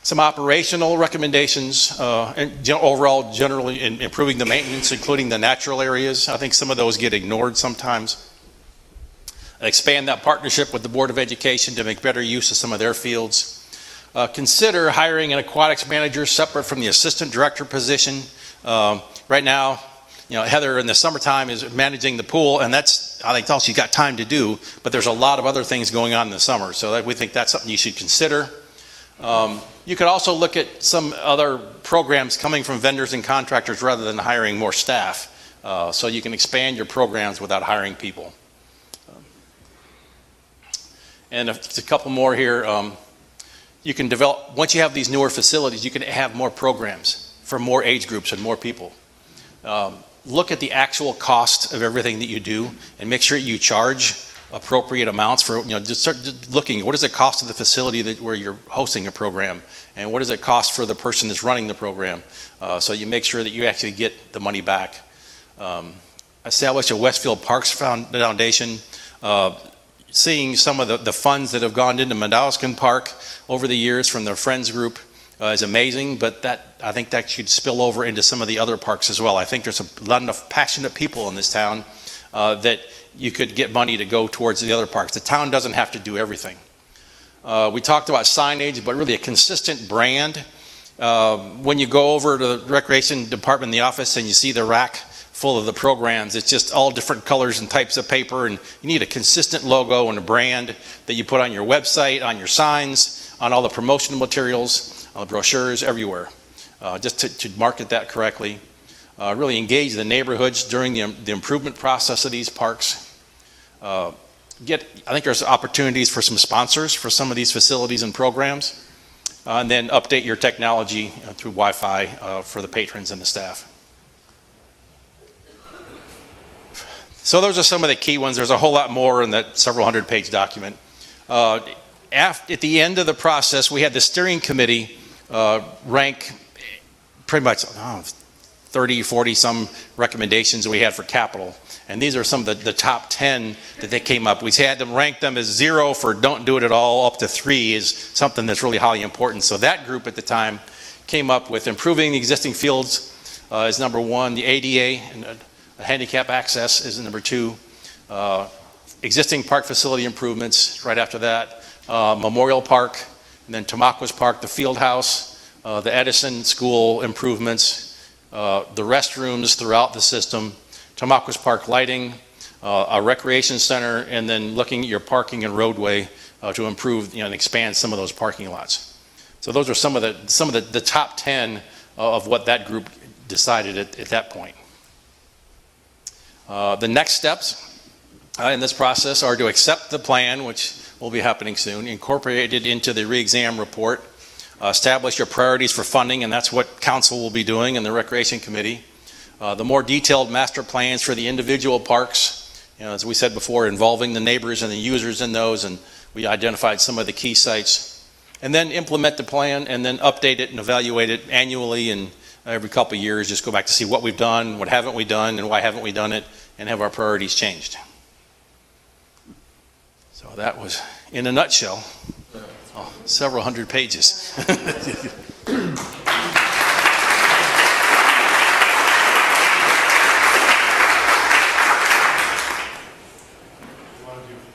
Some operational recommendations, and overall generally improving the maintenance, including the natural areas. I think some of those get ignored sometimes. Expand that partnership with the Board of Education to make better use of some of their fields. Consider hiring an aquatics manager separate from the assistant director position. Right now, you know, Heather in the summertime is managing the pool, and that's, I think, all she's got time to do, but there's a lot of other things going on in the summer, so we think that's something you should consider. You could also look at some other programs coming from vendors and contractors rather than hiring more staff, so you can expand your programs without hiring people. And a couple more here. You can develop, once you have these newer facilities, you can have more programs for more age groups and more people. Look at the actual cost of everything that you do and make sure you charge appropriate amounts for, you know, just start looking, what does it cost of the facility where you're hosting a program, and what does it cost for the person that's running the program, so you make sure that you actually get the money back. Establish a Westfield Parks Foundation. Seeing some of the funds that have gone into Mandowskin Park over the years from their friends group is amazing, but I think that should spill over into some of the other parks as well. I think there's a lot of passionate people in this town that you could get money to go towards the other parks. The town doesn't have to do everything. We talked about signage, but really a consistent brand. When you go over to the recreation department in the office and you see the rack full of the programs, it's just all different colors and types of paper, and you need a consistent logo and a brand that you put on your website, on your signs, on all the promotional materials, on the brochures, everywhere, just to market that correctly. Really engage the neighborhoods during the improvement process of these parks. I think there's opportunities for some sponsors for some of these facilities and programs. And then update your technology through Wi-Fi for the patrons and the staff. So those are some of the key ones. There's a whole lot more in that several hundred-page document. At the end of the process, we had the steering committee rank pretty much 30, 40 some recommendations we had for capital. And these are some of the top 10 that they came up. We had them rank them as 0 for don't do it at all, up to 3 is something that's really highly important. So that group at the time came up with improving the existing fields is number 1, the ADA and handicap access is number 2, existing park facility improvements right after that, Memorial Park, and then Tamaqua Park, the field house, the Edison School improvements, the restrooms throughout the system, Tamaqua Park lighting, a recreation center, and then looking at your parking and roadway to improve, and expand some of those parking lots. So those are some of the top 10 of what that group decided at that point. The next steps in this process are to accept the plan, which will be happening soon, incorporate it into the re-exam report, establish your priorities for funding, and that's what council will be doing and the Recreation Committee. The more detailed master plans for the individual parks, as we said before, involving the neighbors and the users in those, and we identified some of the key sites. And then implement the plan and then update it and evaluate it annually, and every couple of years just go back to see what we've done, what haven't we done, and why haven't we done it, and have our priorities changed. So that was, in a nutshell, several hundred pages.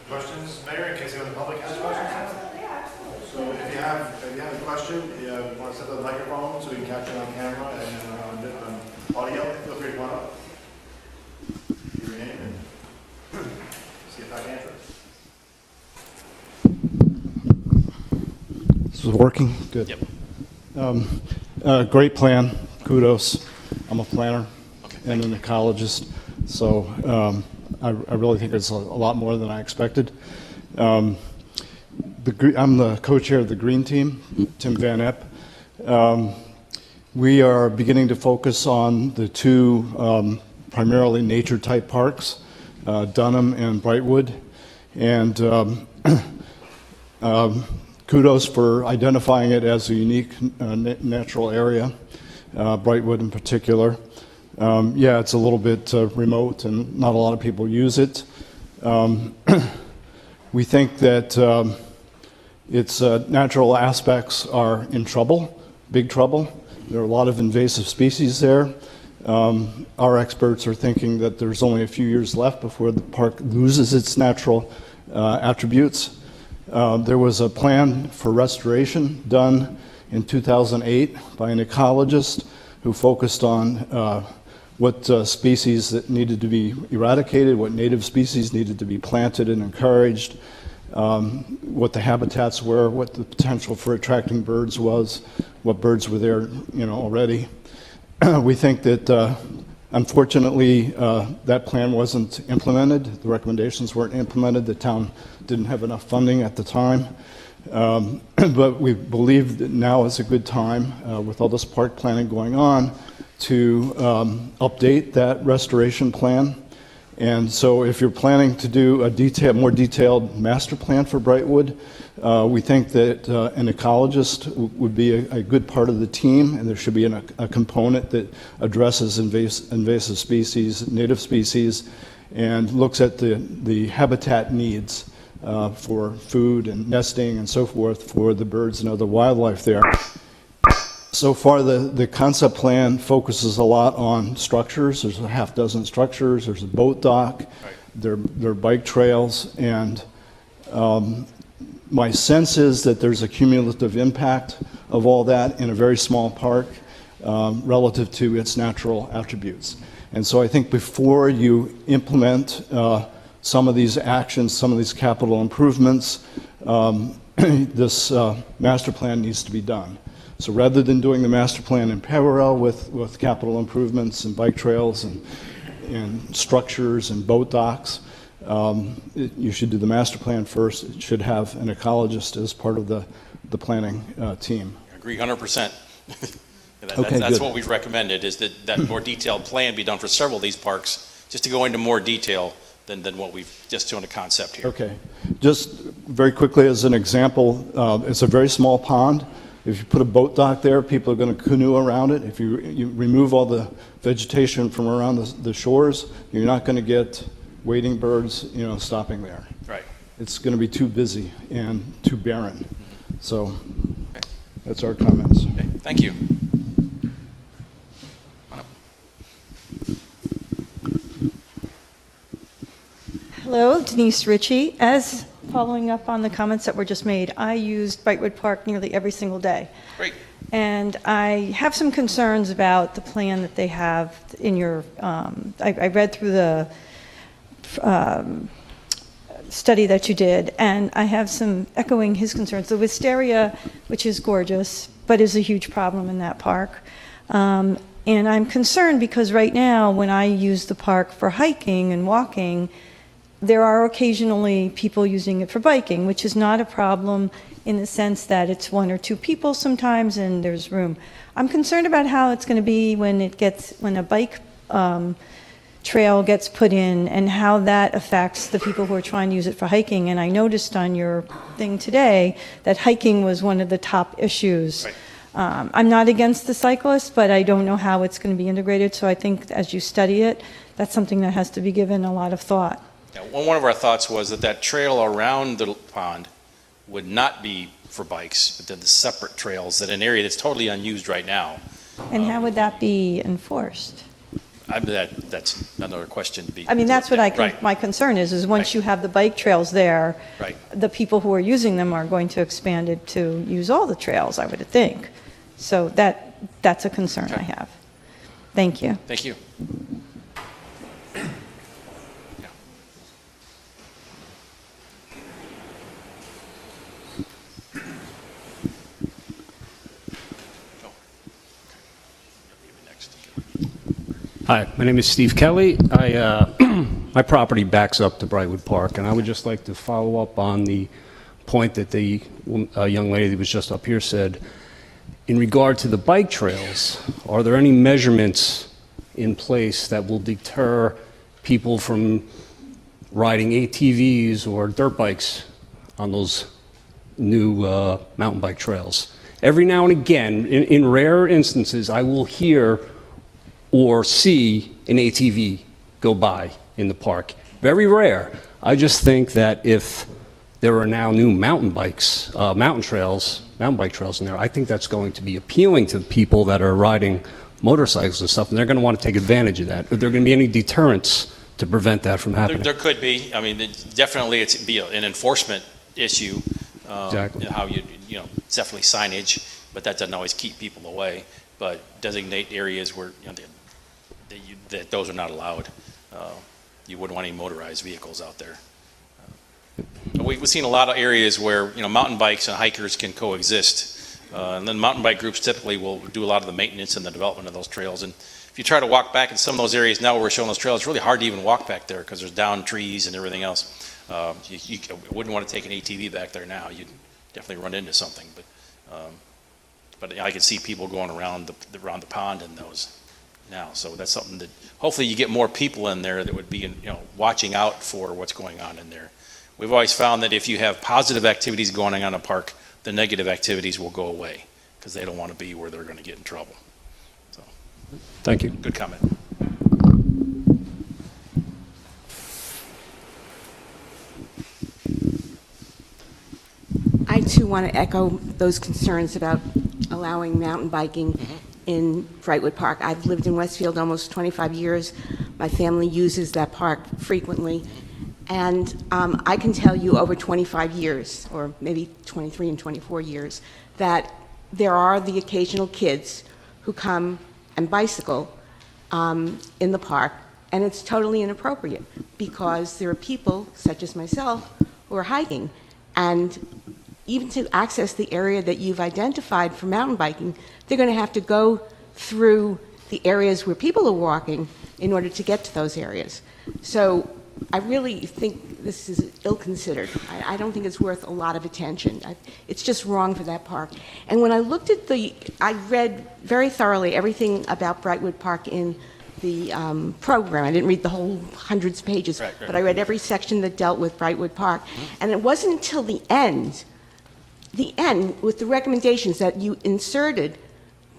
Questions, Mayor, in case anyone in the public has questions? So if you have a question, you want to set up the microphone so we can capture it on camera and on audio, feel free to come up. Give your name and see if I can answer it. This is working? Good. Yep. Great plan. Kudos. I'm a planner and an ecologist, so I really think it's a lot more than I expected. I'm the co-chair of the Green Team, Tim Van Epp. We are beginning to focus on the two primarily nature-type parks, Dunham and Brightwood, and kudos for identifying it as a unique natural area, Brightwood in particular. Yeah, it's a little bit remote and not a lot of people use it. We think that its natural aspects are in trouble, big trouble. There are a lot of invasive species there. Our experts are thinking that there's only a few years left before the park loses its natural attributes. There was a plan for restoration done in 2008 by an ecologist who focused on what species that needed to be eradicated, what native species needed to be planted and encouraged, what the habitats were, what the potential for attracting birds was, what birds were there, already. We think that, unfortunately, that plan wasn't implemented. The recommendations weren't implemented. The town didn't have enough funding at the time. But we believe that now is a good time, with all this park planning going on, to update that restoration plan. And so if you're planning to do a more detailed master plan for Brightwood, we think that an ecologist would be a good part of the team, and there should be a component that addresses invasive species, native species, and looks at the habitat needs for food and nesting and so forth for the birds and other wildlife there. So far, the concept plan focuses a lot on structures. There's a half dozen structures. There's a boat dock. There are bike trails. And my sense is that there's a cumulative impact of all that in a very small park relative to its natural attributes. And so I think before you implement some of these actions, some of these capital improvements, this master plan needs to be done. So rather than doing the master plan in parallel with capital improvements and bike trails and structures and boat docks, you should do the master plan first. It should have an ecologist as part of the planning team. I agree 100%. Okay, that's good. what we've recommended, is that more detailed plan be done for several of these parks, just to go into more detail than what we've just doing a concept here. Okay. Just very quickly as an example, it's a very small pond. If you put a boat dock there, people are going to canoe around it. If you remove all the vegetation from around the shores, you're not going to get wading birds, stopping there. Right. It's going to be too busy and too barren. So that's our comments. Okay. Thank you. Hello, Denise Ritchie. As following up on the comments that were just made, I used Brightwood Park nearly every single day. Great. And I have some concerns about the plan that they have in your, I read through the study that you did, and I have some echoing his concerns. The wisteria, which is gorgeous, but is a huge problem in that park. And I'm concerned because right now, when I use the park for hiking and walking, there are occasionally people using it for biking, which is not a problem in the sense that it's one or two people sometimes and there's room. I'm concerned about how it's going to be when a bike trail gets put in and how that affects the people who are trying to use it for hiking. And I noticed on your thing today that hiking was one of the top issues. Right. I'm not against the cyclists, but I don't know how it's going to be integrated. So I think as you study it, that's something that has to be given a lot of thought. Yeah, one of our thoughts was that trail around the pond would not be for bikes, but then the separate trails that an area that's totally unused right now. And how would that be enforced? That's another question to be. I mean, that's what Right. my concern is once Right. you have the bike trails there, Right. the people who are using them are going to expand it to use all the trails, I would think. So that's a concern I have. Thank you. Thank you. Hi, my name is Steve Kelly. My property backs up to Brightwood Park, and I would just like to follow up on the point that the young lady that was just up here said. In regard to the bike trails, are there any measurements in place that will deter people from riding ATVs or dirt bikes on those new mountain bike trails? Every now and again, in rare instances, I will hear or see an ATV go by in the park. Very rare. I just think that if there are now new mountain bike trails in there, I think that's going to be appealing to people that are riding motorcycles and stuff, and they're going to want to take advantage of that. Are there going to be any deterrents to prevent that from happening? There could be. I mean, definitely it's be an enforcement issue. Exactly. How it's definitely signage, but that doesn't always keep people away. But designate areas where that those are not allowed. You wouldn't want any motorized vehicles out there. We've seen a lot of areas where mountain bikes and hikers can coexist, and then mountain bike groups typically will do a lot of the maintenance and the development of those trails. And if you try to walk back in some of those areas now where we're showing those trails, it's really hard to even walk back there because there's down trees and everything else. You wouldn't want to take an ATV back there now. You'd definitely run into something. But I can see people going around the pond in those now. So that's something that hopefully you get more people in there that would be watching out for what's going on in there. We've always found that if you have positive activities going on in a park, the negative activities will go away because they don't want to be where they're going to get in trouble. So, thank you. Good comment. I too want to echo those concerns about allowing mountain biking in Brightwood Park. I've lived in Westfield almost 25 years. My family uses that park frequently. And I can tell you over 25 years, or maybe 23 and 24 years, that there are the occasional kids who come and bicycle in the park, and it's totally inappropriate because there are people, such as myself, who are hiking. And even to access the area that you've identified for mountain biking, they're going to have to go through the areas where people are walking in order to get to those areas. So I really think this is ill-considered. I don't think it's worth a lot of attention. It's just wrong for that park. And when I looked at I read very thoroughly everything about Brightwood Park in the program. I didn't read the whole hundreds of pages, right. But I read every section that dealt with Brightwood Park. And it wasn't until the end with the recommendations that you inserted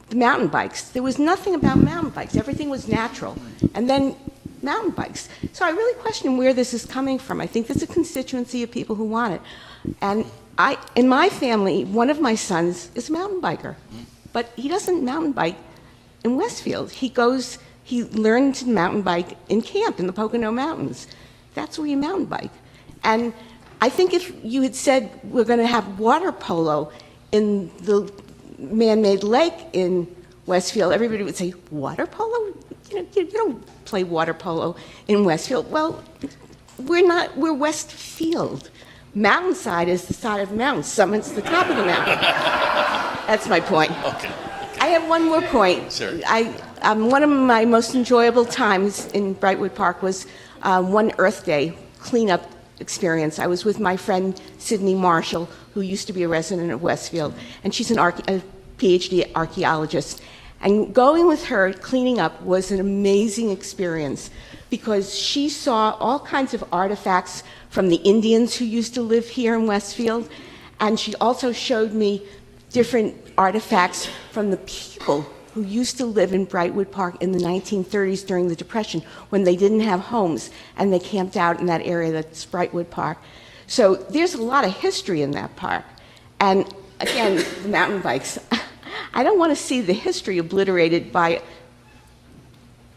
the mountain bikes. There was nothing about mountain bikes. Everything was natural. And then mountain bikes. So I really question where this is coming from. I think there's a constituency of people who want it. And in my family, one of my sons is a mountain biker. But he doesn't mountain bike in Westfield. He learned to mountain bike in camp in the Pocono Mountains. That's where you mountain bike. And I think if you had said we're going to have water polo in the man-made lake in Westfield, everybody would say, water polo? You don't play water polo in Westfield. Well, we're Westfield. Mountainside is the side of the mountain. Summit's the top of the mountain. That's my point. Okay. I have one more point. Sure. One of my most enjoyable times in Brightwood Park was one Earth Day cleanup experience. I was with my friend Sydney Marshall, who used to be a resident of Westfield, and she's a PhD archaeologist. And going with her, cleaning up, was an amazing experience because she saw all kinds of artifacts from the Indians who used to live here in Westfield, and she also showed me different artifacts from the people who used to live in Brightwood Park in the 1930s during the Depression when they didn't have homes and they camped out in that area that's Brightwood Park. So there's a lot of history in that park. And again, the mountain bikes. I don't want to see the history obliterated by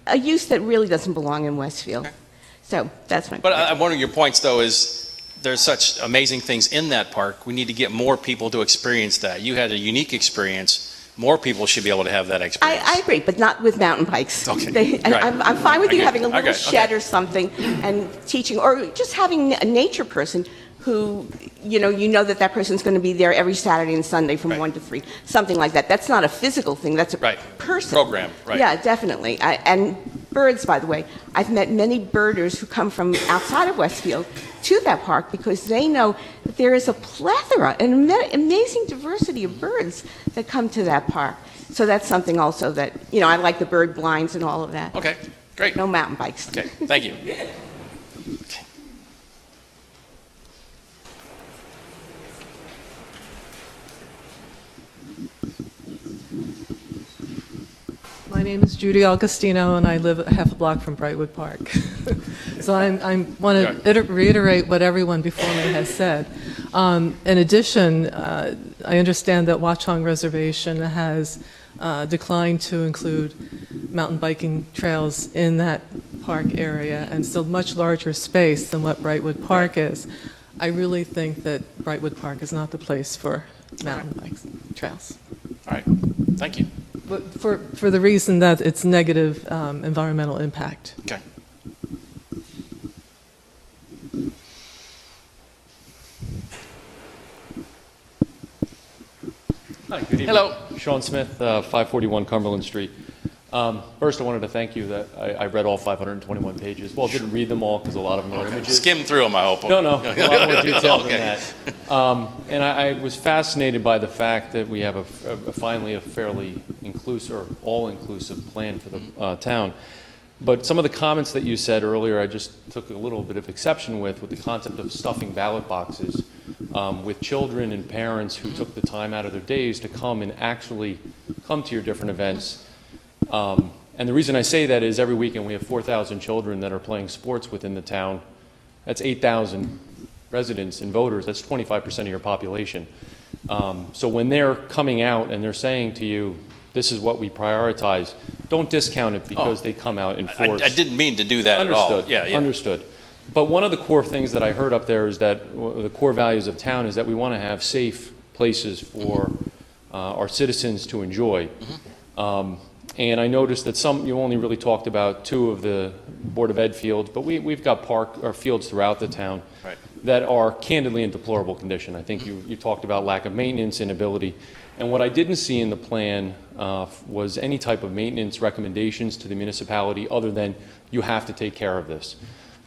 a use that really doesn't belong in Westfield. Okay. So that's my But point. one of your points, though, is there's such amazing things in that park. We need to get more people to experience that. You had a unique experience. More people should be able to have that experience. I agree, but not with mountain bikes. Okay. And Right. I'm fine with you Okay. having a little Okay. shed or something and teaching, or just having a nature person who, you know that person's going to be there every Saturday and Sunday from 1 to 3, something like that. That's not a physical thing, that's a person. Program, right. Yeah, definitely. And birds, by the way. I've met many birders who come from outside of Westfield to that park because they know that there is a plethora, an amazing diversity of birds that come to that park. So that's something also that, I like the bird blinds and all of that. Okay, great. No mountain bikes. Okay, thank you. My name is Judy Augustino, and I live half a block from Brightwood Park. So I want to reiterate what everyone before me has said. In addition, I understand that Watchung Reservation has declined to include mountain biking trails in that park area, and still much larger space than what Brightwood Park is. I really think that Brightwood Park is not the place for mountain bikes trails. All right, thank you. But for the reason that it's negative environmental impact. Okay. Hi, good evening. Hello. Sean Smith, 541 Cumberland Street. First, I wanted to thank you that I read all 521 pages. Well, I didn't read them all because a lot of them are images. Skim through them, I hope. No, a lot more detail Okay. than that. And I was fascinated by the fact that we have finally a fairly inclusive or all-inclusive plan for the town. But some of the comments that you said earlier, I just took a little bit of exception with the concept of stuffing ballot boxes with children and parents who took the time out of their days to come and actually come to your different events. And the reason I say that is every weekend we have 4,000 children that are playing sports within the town. That's 8,000 residents and voters. That's 25% of your population. So when they're coming out and they're saying to you, this is what we prioritize, don't discount it because they come out in force. I didn't mean to do that Understood. at all. Yeah. Understood. But one of the core things that I heard up there is that the core values of town is that we want to have safe places for our citizens to enjoy. And I noticed that you only really talked about 2 of the Board of Ed fields, but we've got fields throughout the town that are candidly in deplorable condition. I think you talked about lack of maintenance, inability. And what I didn't see in the plan was any type of maintenance recommendations to the municipality other than you have to take care of this.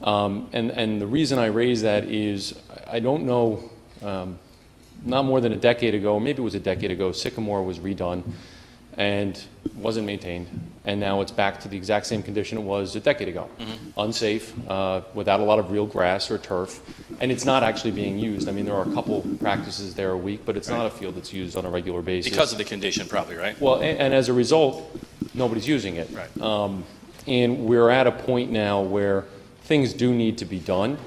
And the reason I raise that is I don't know, not more than a decade ago, maybe it was a decade ago, Sycamore was redone and wasn't maintained, and now it's back to the exact same condition it was a decade ago. Unsafe, without a lot of real grass or turf, and it's not actually being used. I mean, there are a couple practices there a week, but it's not a field that's used on a regular basis. Because of the condition, probably, right? Well, and as a result, nobody's using it. Right. And we're at a point now where things do need to be done.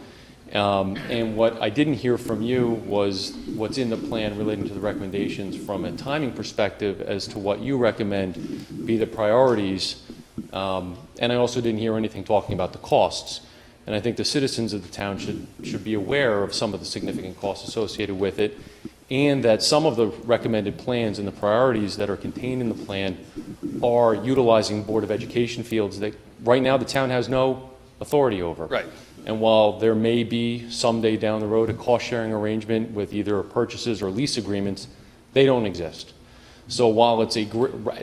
And what I didn't hear from you was what's in the plan relating to the recommendations from a timing perspective as to what you recommend be the priorities. And I also didn't hear anything talking about the costs. And I think the citizens of the town should be aware of some of the significant costs associated with it, and that some of the recommended plans and the priorities that are contained in the plan are utilizing Board of Education fields that right now the town has no authority over. Right. And while there may be someday down the road a cost-sharing arrangement with either purchases or lease agreements, they don't exist. So while it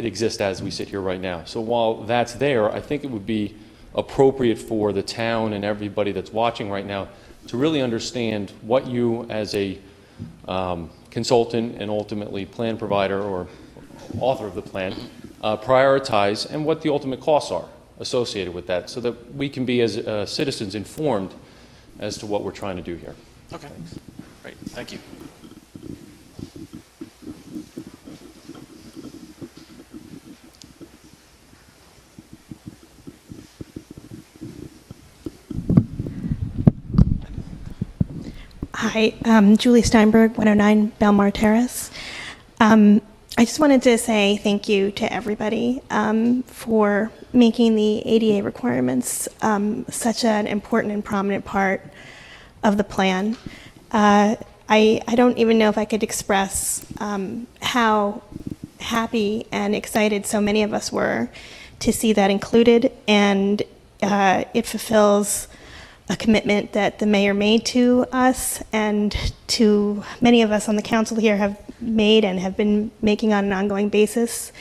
exists as we sit here right now. So while that's there, I think it would be appropriate for the town and everybody that's watching right now to really understand what you as a consultant and ultimately plan provider or author of the plan prioritize and what the ultimate costs are associated with that so that we can be as citizens informed as to what we're trying to do here. Okay. Thanks. Great. Thank you. Hi, Julie Steinberg, 109 Belmar Terrace. I just wanted to say thank you to everybody for making the ADA requirements such an important and prominent part of the plan. I don't even know if I could express how happy and excited so many of us were to see that included, and it fulfills a commitment that the mayor made to us and to many of us on the council here have made and have been making on an ongoing basis.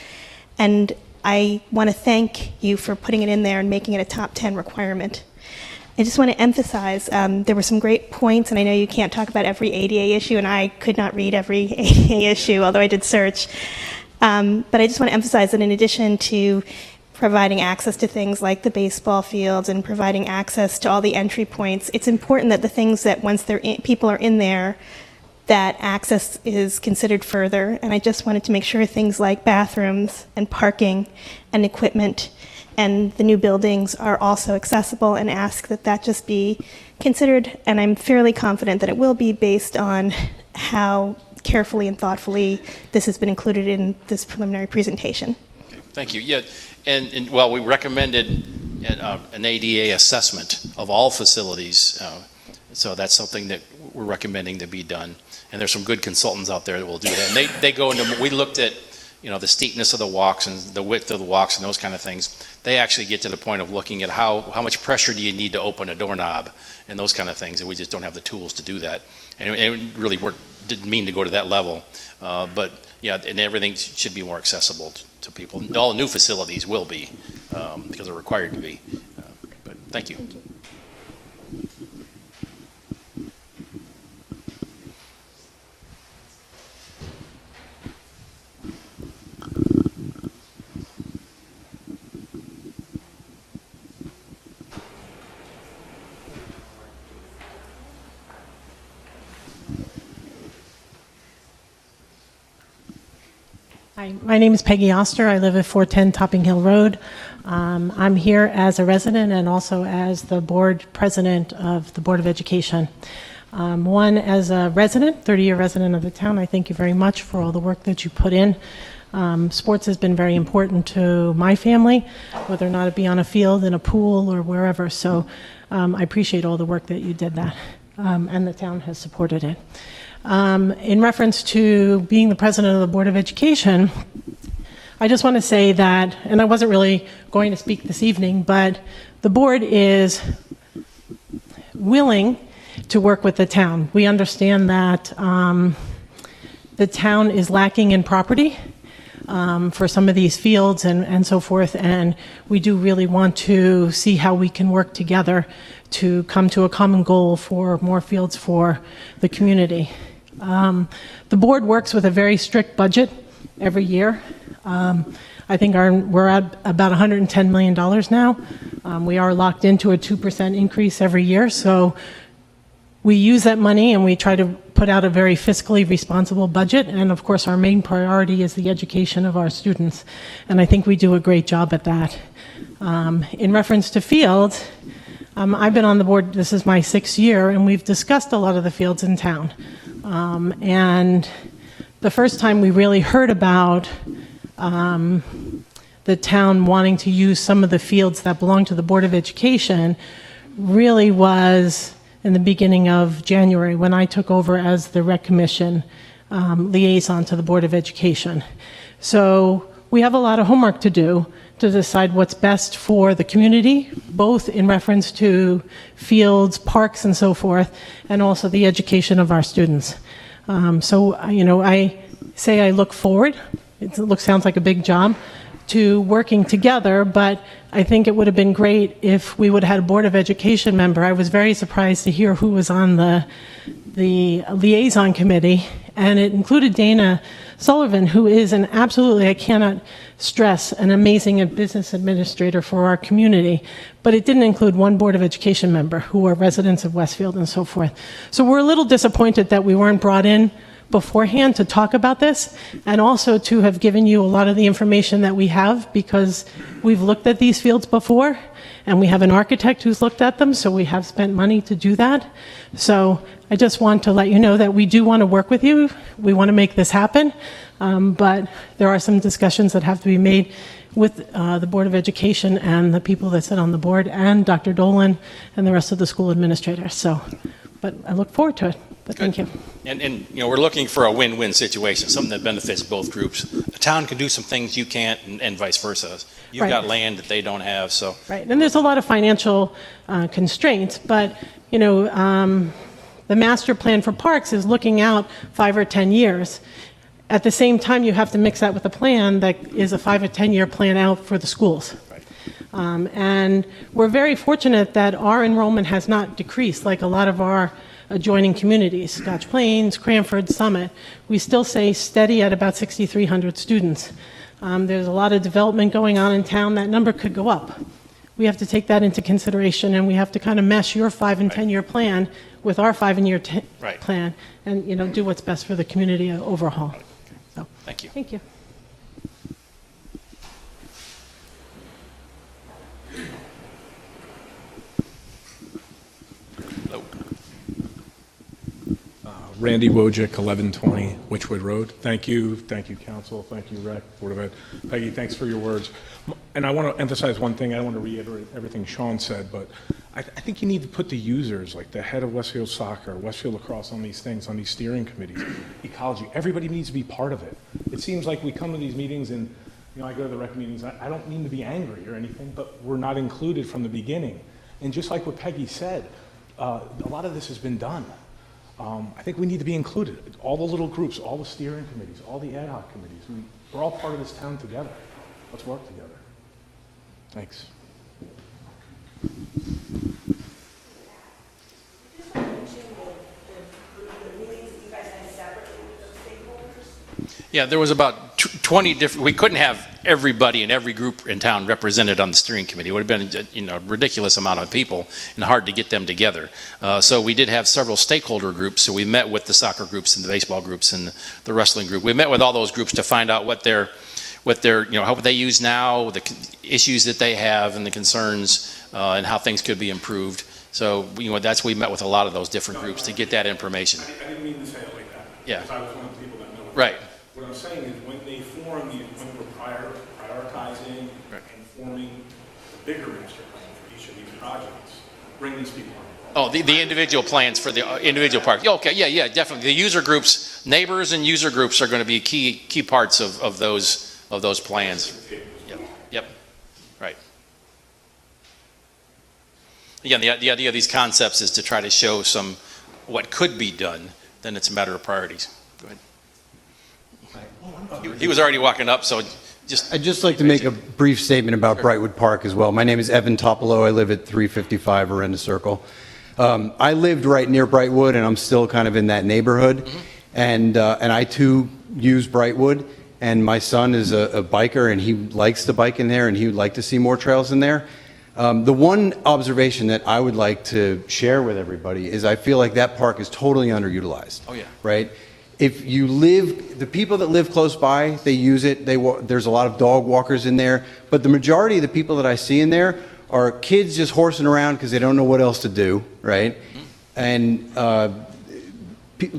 And I want to thank you for putting it in there and making it a top 10 requirement. I just want to emphasize, there were some great points, and I know you can't talk about every ADA issue, and I could not read every ADA issue, although I did search. But I just want to emphasize that in addition to providing access to things like the baseball fields and providing access to all the entry points, it's important that the things that once people are in there, that access is considered further. And I just wanted to make sure things like bathrooms and parking and equipment and the new buildings are also accessible, and ask that that just be considered. And I'm fairly confident that it will be, based on how carefully and thoughtfully this has been included in this preliminary presentation. Okay, thank you. Yeah, and well, we recommended an ADA assessment of all facilities, so that's something that we're recommending to be done. And there's some good consultants out there that will do that. And they go into, we looked at, the steepness of the walks and the width of the walks and those kind of things. They actually get to the point of looking at how much pressure do you need to open a doorknob and those kind of things, and we just don't have the tools to do that. And it really didn't mean to go to that level, but yeah, and everything should be more accessible to people. All new facilities will be, because they're required to be. But thank you. Hi, my name is Peggy Oster. I live at 410 Topping Hill Road. I'm here as a resident and also as the board president of the Board of Education. One, as a resident, 30-year resident of the town, I thank you very much for all the work that you put in. Sports has been very important to my family, whether or not it be on a field, in a pool, or wherever. So I appreciate all the work that you did that, and the town has supported it. In reference to being the president of the Board of Education, I just want to say that, and I wasn't really going to speak this evening, but the board is willing to work with the town. We understand that the town is lacking in property for some of these fields and so forth, and we do really want to see how we can work together to come to a common goal for more fields for the community. The board works with a very strict budget every year. I think we're at about $110 million now. We are locked into a 2% increase every year, so we use that money and we try to put out a very fiscally responsible budget, and of course our main priority is the education of our students, and I think we do a great job at that. In reference to fields, I've been on the board, this is my 6th year, and we've discussed a lot of the fields in town. And the first time we really heard about the town wanting to use some of the fields that belong to the Board of Education really was in the beginning of January, when I took over as the Rec Commission liaison to the Board of Education. So we have a lot of homework to do to decide what's best for the community, both in reference to fields, parks, and so forth, and also the education of our students. So, I say I look forward, sounds like a big job, to working together, but I think it would have been great if we would have had a Board of Education member. I was very surprised to hear who was on the liaison committee, and it included Dana Sullivan, who is an absolutely, I cannot stress, an amazing business administrator for our community. But it didn't include one Board of Education member who are residents of Westfield and so forth. So we're a little disappointed that we weren't brought in beforehand to talk about this, and also to have given you a lot of the information that we have, because we've looked at these fields before, and we have an architect who's looked at them, so we have spent money to do that. So I just want to let you know that we do want to work with you. We want to make this happen, but there are some discussions that have to be made with the Board of Education and the people that sit on the board, and Dr. Dolan and the rest of the school administrators. So, but I look forward to it. But thank you. And you know, we're looking for a win-win situation, something that benefits both groups. The town can do some things you can't, and vice versa. You've Right. got land that they don't have, so. Right, and there's a lot of financial constraints, but, you know, the master plan for parks is looking out 5 or 10 years. At the same time, you have to mix that with a plan that is a 5 or 10-year plan out for the schools. Right. And we're very fortunate that our enrollment has not decreased like a lot of our adjoining communities, Scotch Plains, Cranford, Summit. We still stay steady at about 6,300 students. There's a lot of development going on in town. That number could go up. We have to take that into consideration, and we have to kind of mesh your 5 and 10-year plan with our 5-year plan, and, you know, do what's best for the community overall. So, thank you. Thank you. Randy Wojcik, 1120 Witchwood Road. Thank you, Council, thank you, Rec, Board of Ed. Peggy, thanks for your words. And I want to emphasize one thing. I don't want to reiterate everything Sean said, but I think you need to put the users, like the head of Westfield Soccer, Westfield Lacrosse, on these things, on these steering committees, ecology. Everybody needs to be part of it. It seems like we come to these meetings and, you know, I go to the rec meetings. I don't mean to be angry or anything, but we're not included from the beginning. And just like what Peggy said, a lot of this has been done. I think we need to be included. All the little groups, all the steering committees, all the ad hoc committees. We're all part of this town together. Let's work together. Thanks. Yeah, there was about 20 different, we couldn't have everybody in every group in town represented on the steering committee. It would have been, you know, a ridiculous amount of people and hard to get them together. So we did have several stakeholder groups. So we met with the soccer groups and the baseball groups and the wrestling group. We met with all those groups to find out what their, you know, how they use now, the issues that they have and the concerns, and how things could be improved. So, you know, that's, we met with a lot of those different groups to get that information. I didn't mean to say it like that. Yeah. Because I was one of the people that know it. Right. What I'm saying is when they form the, when we're prioritizing and forming the bigger master plan for each of these projects, bring these people on. Oh, the individual plans for the individual parks. Okay, yeah, definitely. The user groups, neighbors and user groups are going to be key parts of those plans. Yep, right. Again, the idea of these concepts is to try to show some what could be done. Then it's a matter of priorities. Go ahead. He was already walking up, so just... I'd just like to make a brief statement about Brightwood Park as well. My name is Evan Topolo. I live at 355 Arenda Circle. I lived right near Brightwood, and I'm still kind of in that neighborhood. And I, too, use Brightwood. And my son is a biker, and he likes to bike in there, and he would like to see more trails in there. The one observation that I would like to share with everybody is I feel like that park is totally underutilized. Oh, yeah. Right? If you live, the people that live close by, they use it. There's a lot of dog walkers in there. But the majority of the people that I see in there are kids just horsing around because they don't know what else to do, right? And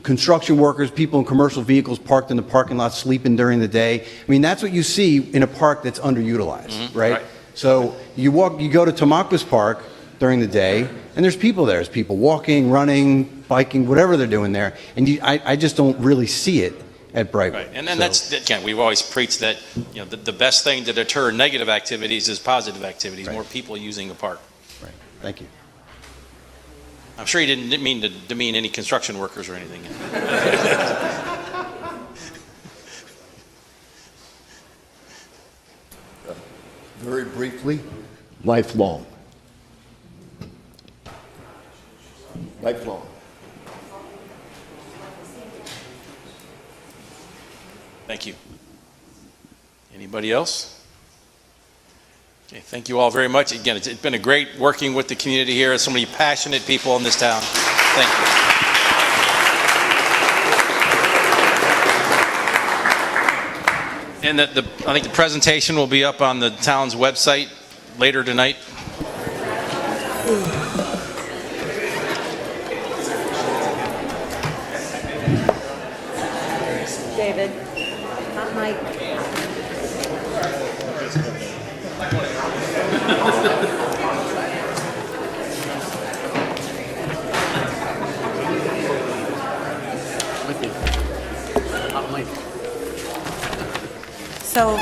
construction workers, people in commercial vehicles parked in the parking lot sleeping during the day. I mean, that's what you see in a park that's underutilized, right? So you go to Tamaulipas Park during the day, and there's people there. There's people walking, running, biking, whatever they're doing there. And I just don't really see it at Brightwood. Right, and then that's, again, we've always preached that, you know, the best thing to deter negative activities is positive activities, more people using the park. Right, thank you. I'm sure you didn't mean to demean any construction workers or anything. Very briefly, lifelong. Lifelong. Thank you. Anybody else? Okay, thank you all very much. Again, it's been a great working with the community here. So many passionate people in this town. Thank you. And I think the presentation will be up on the town's website later tonight. David, not Mike. So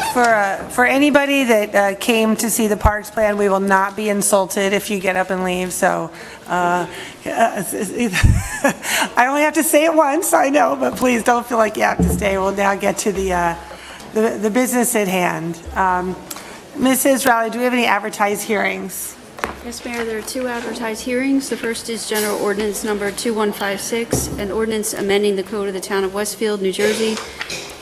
for anybody that came to see the parks plan, we will not be insulted if you get up and leave. So I only have to say it once, I know, but please don't feel like you have to stay. We'll now get to the business at hand. Mrs. Rowley, do we have any advertised hearings? Yes, Mayor, there are two advertised hearings. The first is General Ordinance Number 2156, an ordinance amending the code of the Town of Westfield, New Jersey,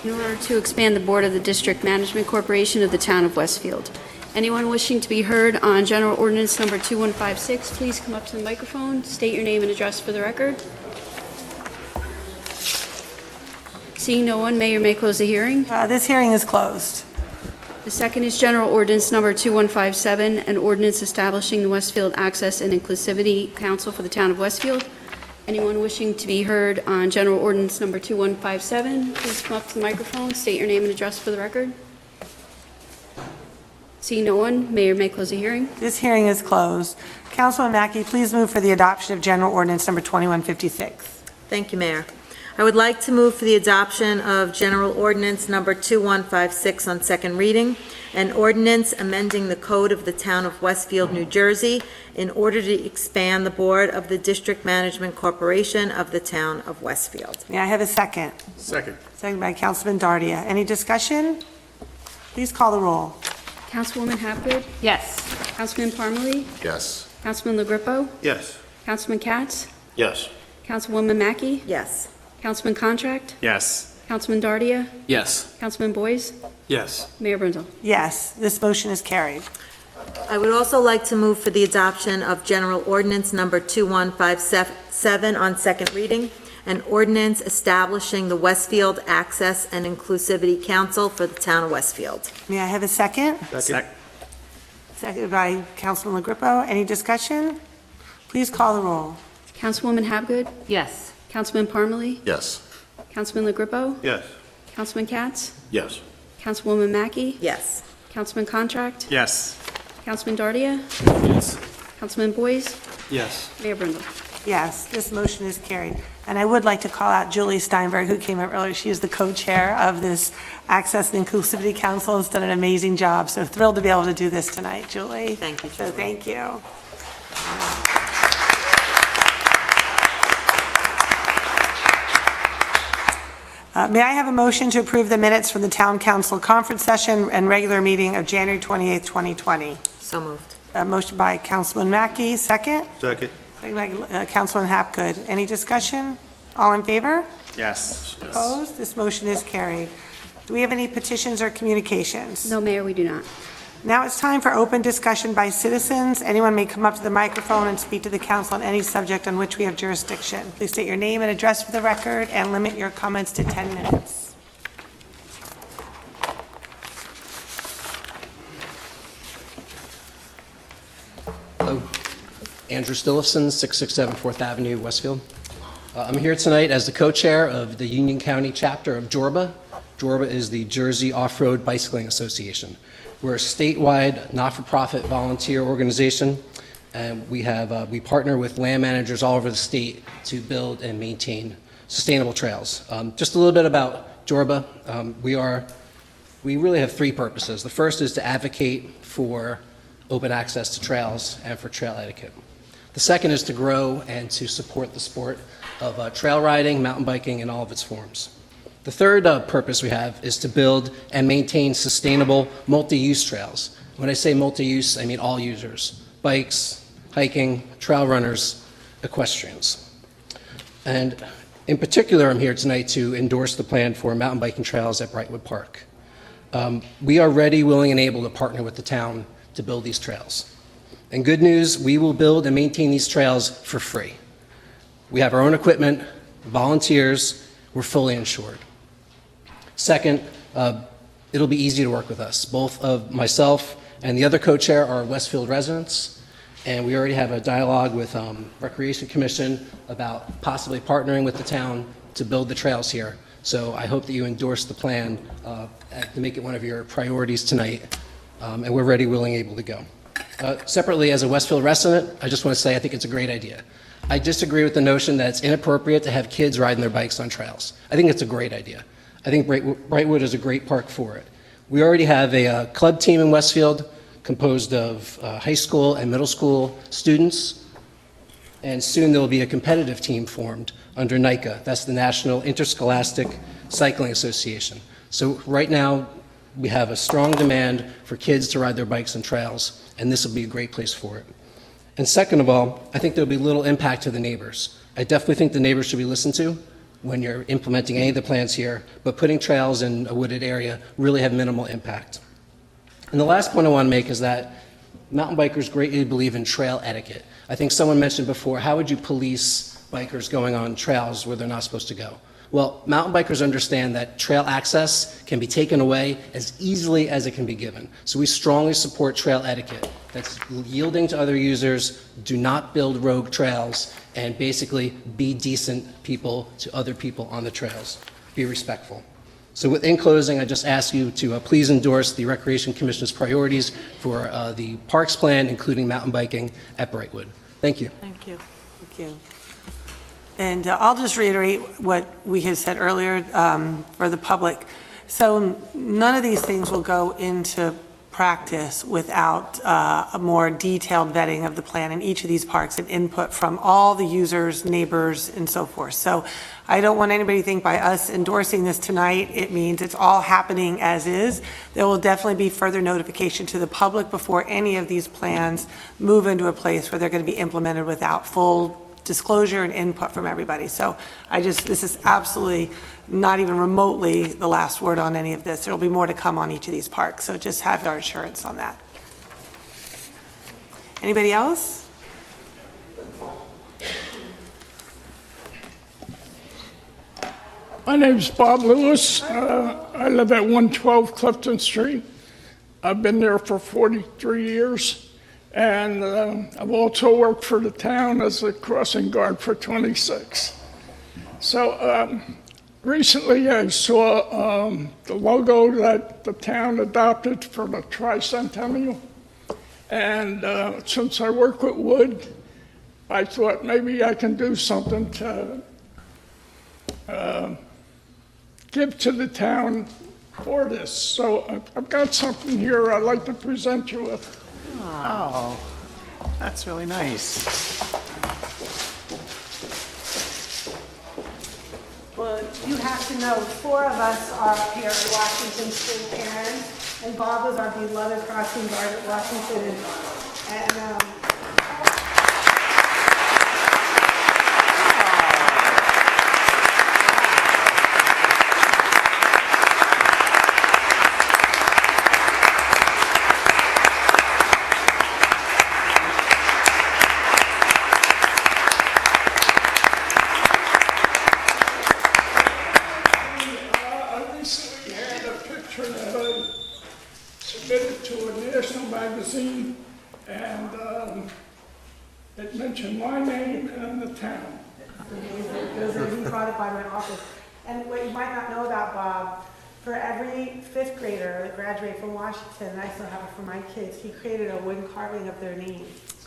in order to expand the board of the District Management Corporation of the Town of Westfield. Anyone wishing to be heard on General Ordinance Number 2156, please come up to the microphone, state your name and address for the record. Seeing no one, Mayor may close the hearing. This hearing is closed. The second is General Ordinance Number 2157, an ordinance establishing the Westfield Access and Inclusivity Council for the Town of Westfield. Anyone wishing to be heard on General Ordinance Number 2157, please come up to the microphone, state your name and address for the record. Seeing no one, Mayor may close the hearing. This hearing is closed. Councilman Mackey, please move for the adoption of General Ordinance Number 2156. Thank you, Mayor. I would like to move for the adoption of General Ordinance Number 2156 on second reading, an ordinance amending the code of the Town of Westfield, New Jersey, in order to expand the board of the District Management Corporation of the Town of Westfield. May I have a second? Second. Second by Councilman Dardia. Any discussion? Please call the roll. Councilwoman Hapgood? Yes. Councilman Parmalee? Yes. Councilman LaGrippo? Yes. Councilman Katz? Yes. Councilwoman Mackey? Yes. Councilman Contract? Yes. Councilman Dardia? Yes. Councilman Boyce? Yes. Mayor Brindle? Yes, this motion is carried. I would also like to move for the adoption of General Ordinance Number 2157 on second reading, an ordinance establishing the Westfield Access and Inclusivity Council for the Town of Westfield. May I have a second? Second. Seconded by Councilman LaGrippo. Any discussion? Please call the roll. Councilwoman Hapgood? Yes. Councilman Parmalee? Yes. Councilman LaGrippo? Yes. Councilman Katz? Yes. Councilwoman Mackey? Yes. Councilman Contract? Yes. Councilman Dardia? Yes. Councilman Boyce? Yes. Mayor Brindle? Yes, this motion is carried. And I would like to call out Julie Steinberg, who came up earlier. She is the co-chair of this Access and Inclusivity Council, has done an amazing job. So thrilled to be able to do this tonight, Julie. Thank you, So Julie. thank you. May I have a motion to approve the minutes from the Town Council conference session and regular meeting of January 28th, 2020? So moved. A motion by Councilman Mackey, second. Second. Second by Councilman Hapgood. Any discussion? All in favor? Yes. Opposed? This motion is carried. Do we have any petitions or communications? No, Mayor, we do not. Now it's time for open discussion by citizens. Anyone may come up to the microphone and speak to the council on any subject on which we have jurisdiction. Please state your name and address for the record and limit your comments to 10 minutes. Hello. Andrew Stillifson, 667 4th Avenue, Westfield. I'm here tonight as the co-chair of the Union County chapter of JORBA. JORBA is the Jersey Off-Road Bicycling Association. We're a statewide, not-for-profit volunteer organization, and we partner with land managers all over the state to build and maintain sustainable trails. Just a little bit about JORBA. We really have three purposes. The first is to advocate for open access to trails and for trail etiquette. The second is to grow and to support the sport of trail riding, mountain biking, in all of its forms. The third purpose we have is to build and maintain sustainable multi-use trails. When I say multi-use, I mean all users: bikes, hiking, trail runners, equestrians. And in particular, I'm here tonight to endorse the plan for mountain biking trails at Brightwood Park. We are ready, willing, and able to partner with the town to build these trails. And good news, we will build and maintain these trails for free. We have our own equipment, volunteers, we're fully insured. Second, it'll be easy to work with us. Both of myself and the other co-chair are Westfield residents, and we already have a dialogue with Recreation Commission about possibly partnering with the town to build the trails here. So I hope that you endorse the plan to make it one of your priorities tonight, and we're ready, willing, able to go. Separately, as a Westfield resident, I just want to say I think it's a great idea. I disagree with the notion that it's inappropriate to have kids riding their bikes on trails. I think it's a great idea. I think Brightwood is a great park for it. We already have a club team in Westfield composed of high school and middle school students, and soon there will be a competitive team formed under NICA. That's the National Interscholastic Cycling Association. So right now, we have a strong demand for kids to ride their bikes on trails, and this will be a great place for it. And second of all, I think there will be little impact to the neighbors. I definitely think the neighbors should be listened to when you're implementing any of the plans here, but putting trails in a wooded area really have minimal impact. And the last point I want to make is that mountain bikers greatly believe in trail etiquette. I think someone mentioned before, how would you police bikers going on trails where they're not supposed to go? Well, mountain bikers understand that trail access can be taken away as easily as it can be given. So we strongly support trail etiquette. That's yielding to other users, do not build rogue trails, and basically be decent people to other people on the trails. Be respectful. So in closing, I just ask you to please endorse the Recreation Commission's priorities for the Parks Plan, including mountain biking at Brightwood. Thank you. Thank you. Thank you. And I'll just reiterate what we had said earlier for the public. So none of these things will go into practice without a more detailed vetting of the plan in each of these parks and input from all the users, neighbors, and so forth. So I don't want anybody to think by us endorsing this tonight, it means it's all happening as is. There will definitely be further notification to the public before any of these plans move into a place where they're going to be implemented without full disclosure and input from everybody. So this is absolutely not even remotely the last word on any of this. There will be more to come on each of these parks. So just have our assurance on that. Anybody else? My name's Bob Lewis. I live at 112 Clifton Street. I've been there for 43 years. And I've also worked for the town as a crossing guard for 26. So recently I saw the logo that the town adopted for the tricentennial. And since I work with wood, I thought maybe I can do something to give to the town for this. So I've got something here I'd like to present you with. Oh, that's really nice. Well, you have to know, 4 of us are up here at Washington School parents, and Bob was our beloved crossing guard at Washington. And it mentioned my name and the town. He brought it by my office. And what you might not know about Bob, for every 5th grader that graduated from Washington, and I still have it for my kids, he created a wooden carving of their name.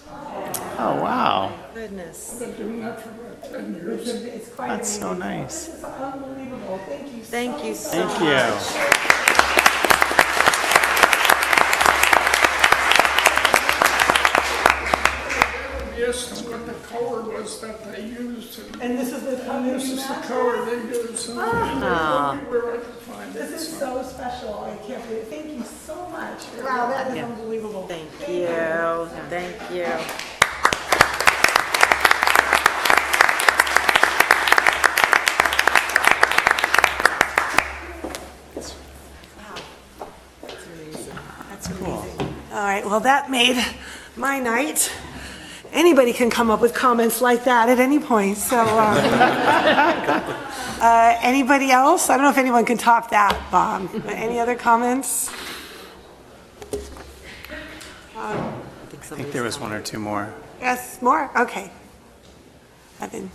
Oh, wow. Goodness. I've been doing that for about 10 years. It's quite That's so amazing. nice. This is unbelievable. Thank you Thank you so Thank much. you. asked them what the color was that they used. And this is the color This is the color they used. And Ah. everywhere I could find it. This is so special. I can't believe it. Thank you so much. Wow, that is yeah. unbelievable. Thank you. Thank you. That's amazing. All right, well, that made my night. Anybody can come up with comments like that at any point, so. Anybody else? I don't know if anyone can top that, Bob. Any other comments? I think there was one or two more. Yes, more? Okay. Evan.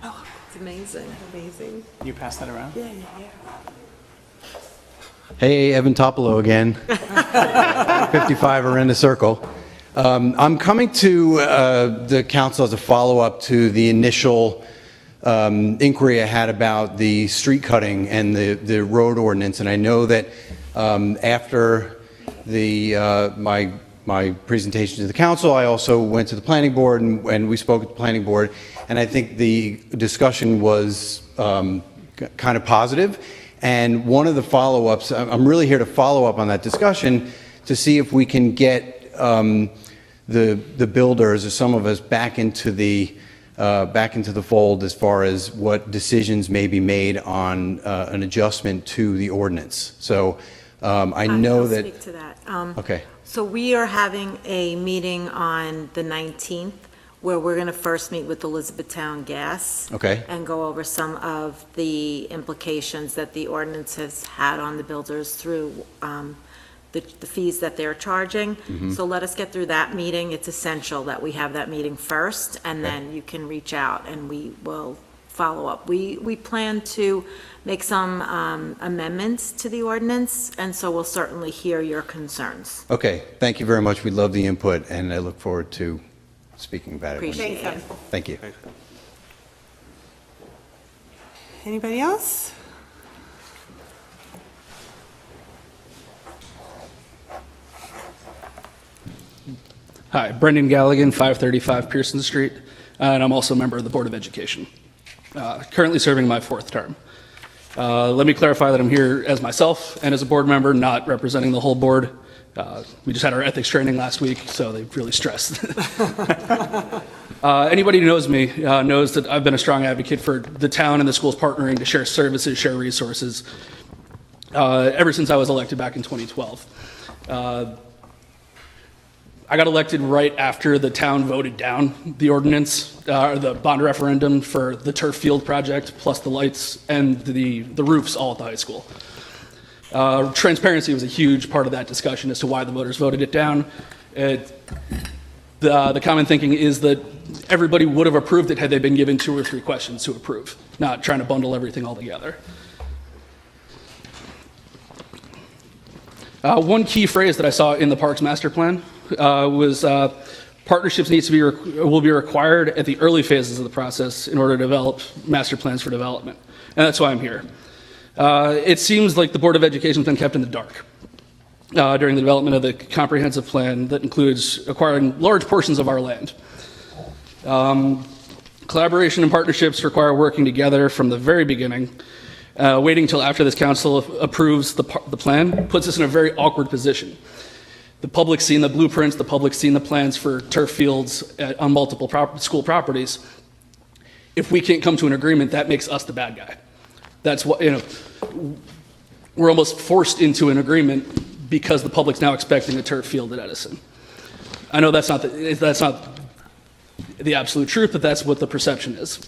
Oh, It's amazing. amazing. You pass that around? Yeah. Hey, Evan Topolo again. 55 Arena Circle. I'm coming to the council as a follow-up to the initial inquiry I had about the street cutting and the road ordinance. And I know that after my presentation to the council, I also went to the planning board and we spoke at the planning board. And I think the discussion was kind of positive. And one of the follow-ups, I'm really here to follow up on that discussion to see if we can get the builders or some of us back into the fold as far as what decisions may be made on an adjustment to the ordinance. So I know I'll that. Speak to that. Okay. So we are having a meeting on the 19th where we're going to first meet with Elizabethtown Gas. Okay. And go over some of the implications that the ordinance has had on the builders through the fees that they're charging. Mhm. So let us get through that meeting. It's essential that we have that meeting first, and Okay. then you can reach out and we will follow up. We plan to make some amendments to the ordinance, and so we'll certainly hear your concerns. Okay, thank you very much. We love the input, and I look forward to speaking about it. Appreciate it. Thank you. Anybody else? Hi, Brendan Galligan, 535 Pearson Street, and I'm also a member of the Board of Education. Currently serving my fourth term. Let me clarify that I'm here as myself and as a board member, not representing the whole board. We just had our ethics training last week, so they really stressed. Anybody who knows me knows that I've been a strong advocate for the town and the schools partnering to share services, share resources, ever since I was elected back in 2012. I got elected right after the town voted down the ordinance, or the bond referendum for the turf field project, plus the lights and the roofs all at the high school. Transparency was a huge part of that discussion as to why the voters voted it down. The common thinking is that everybody would have approved it had they been given 2 or 3 questions to approve, not trying to bundle everything all together. One key phrase that I saw in the Parks Master Plan was partnerships will be required at the early phases of the process in order to develop master plans for development. And that's why I'm here. It seems like the Board of Education has been kept in the dark during the development of the comprehensive plan that includes acquiring large portions of our land. Collaboration and partnerships require working together from the very beginning. Waiting until after this council approves the plan puts us in a very awkward position. The public's seen the blueprints, the public's seen the plans for turf fields on multiple school properties. If we can't come to an agreement, that makes us the bad guy. That's what, we're almost forced into an agreement because the public's now expecting a turf field at Edison. I know that's not the absolute truth, but that's what the perception is.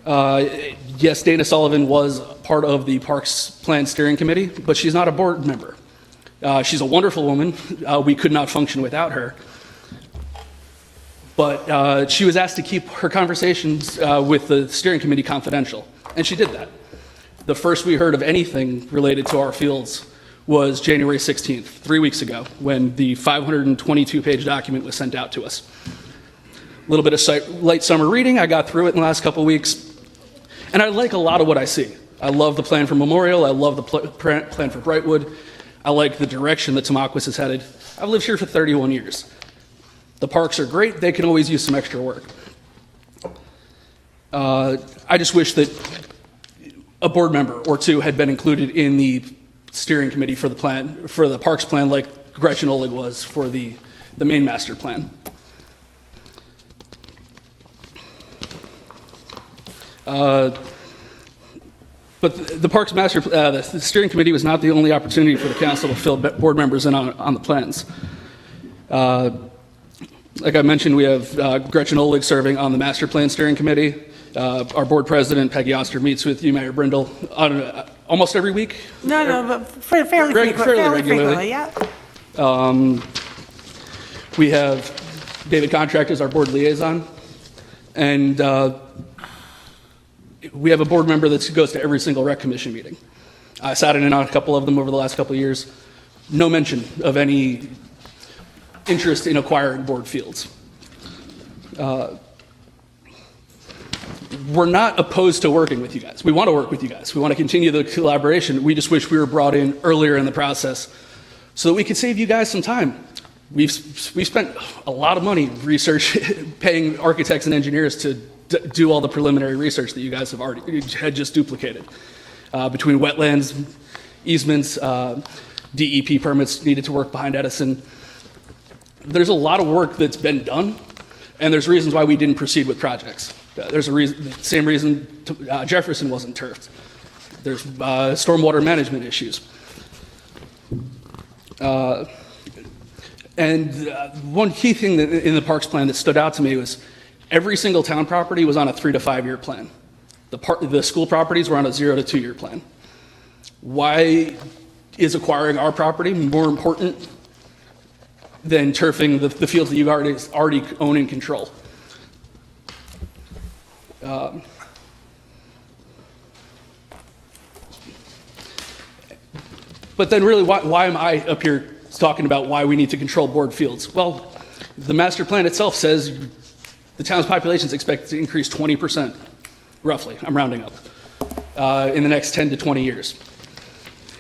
Yes, Dana Sullivan was part of the Parks Plan Steering Committee, but she's not a board member. She's a wonderful woman. We could not function without her. But she was asked to keep her conversations with the steering committee confidential, and she did that. The first we heard of anything related to our fields was January 16th, 3 weeks ago, when the 522-page document was sent out to us. A little bit of light summer reading. I got through it in the last couple weeks, and I like a lot of what I see. I love the plan for Memorial. I love the plan for Brightwood. I like the direction that Tamaulipas is headed. I've lived here for 31 years. The parks are great. They can always use some extra work. I just wish that a board member or two had been included in the steering committee for the plan, for the parks plan, like Gretchen Oleg was for the main master plan. But the Parks Master, the steering committee was not the only opportunity for the council to fill board members in on the plans. Like I mentioned, we have Gretchen Oleg serving on the master plan steering committee. Our board president, Peggy Oster, meets with you, Mayor Brindle, on almost every week. No, but fairly regularly. frequently, yeah. We have David Contract as our board liaison, and we have a board member that goes to every single rec commission meeting. I sat in on a couple of them over the last couple of years. No mention of any interest in acquiring board fields. We're not opposed to working with you guys. We want to work with you guys. We want to continue the collaboration. We just wish we were brought in earlier in the process so that we could save you guys some time. We've spent a lot of money paying architects and engineers to do all the preliminary research that you guys had just duplicated. Between wetlands, easements, DEP permits needed to work behind Edison. There's a lot of work that's been done, and there's reasons why we didn't proceed with projects. There's a reason, the same reason Jefferson wasn't turfed. There's stormwater management issues. One key thing in the parks plan that stood out to me was every single town property was on a 3 to 5 year plan. The school properties were on a 0 to 2 year plan. Why is acquiring our property more important than turfing the fields that you already own and control? But then really, why am I up here talking about why we need to control board fields? Well, the master plan itself says the town's population is expected to increase 20%, roughly, I'm rounding up, in the next 10 to 20 years.